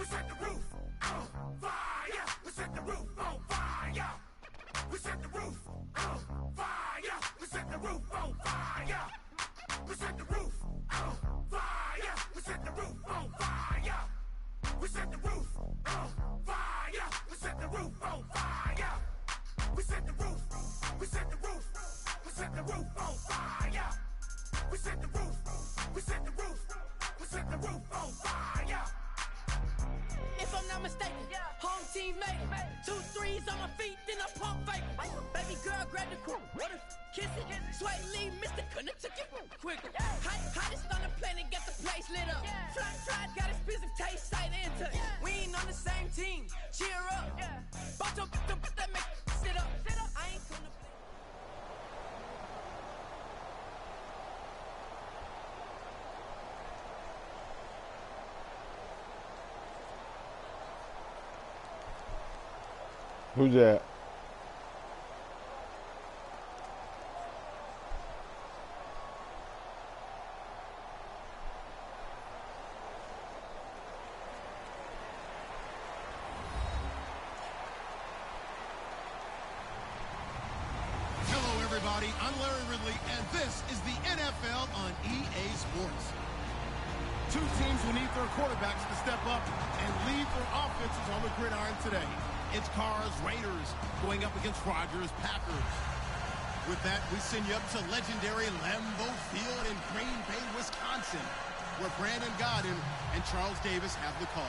set the roof on fire. We set the roof on fire. We set the roof on fire. We set the roof on fire. We set the roof on fire. We set the roof on fire. We set the roof on fire. We set the roof on fire. We set the roof. We set the roof. We set the roof on fire. We set the roof. We set the roof. We set the roof on fire. If I'm not mistaken, home team made it. 2 threes on my feet, then I pump fake. Baby girl, grab the cool. What if kiss it? Sway Lee, Mr. Couldn't took it quicker. Hottest on the planet, got the place lit up. Fly tried, got expensive taste, sight into. We ain't on the same team. Cheer up. Both your that make sit up. I ain't gonna play. Who's that? Hello, everybody. I'm Larry Ridley, and this is the NFL on EA Sports. 2 teams will need their quarterbacks to step up and lead their offenses on the gridiron today. It's Carr's Raiders going up against Rodgers' Packers. With that, we send you up to legendary Lambeau Field in Green Bay, Wisconsin, where Brandon Gaudin and Charles Davis have the call.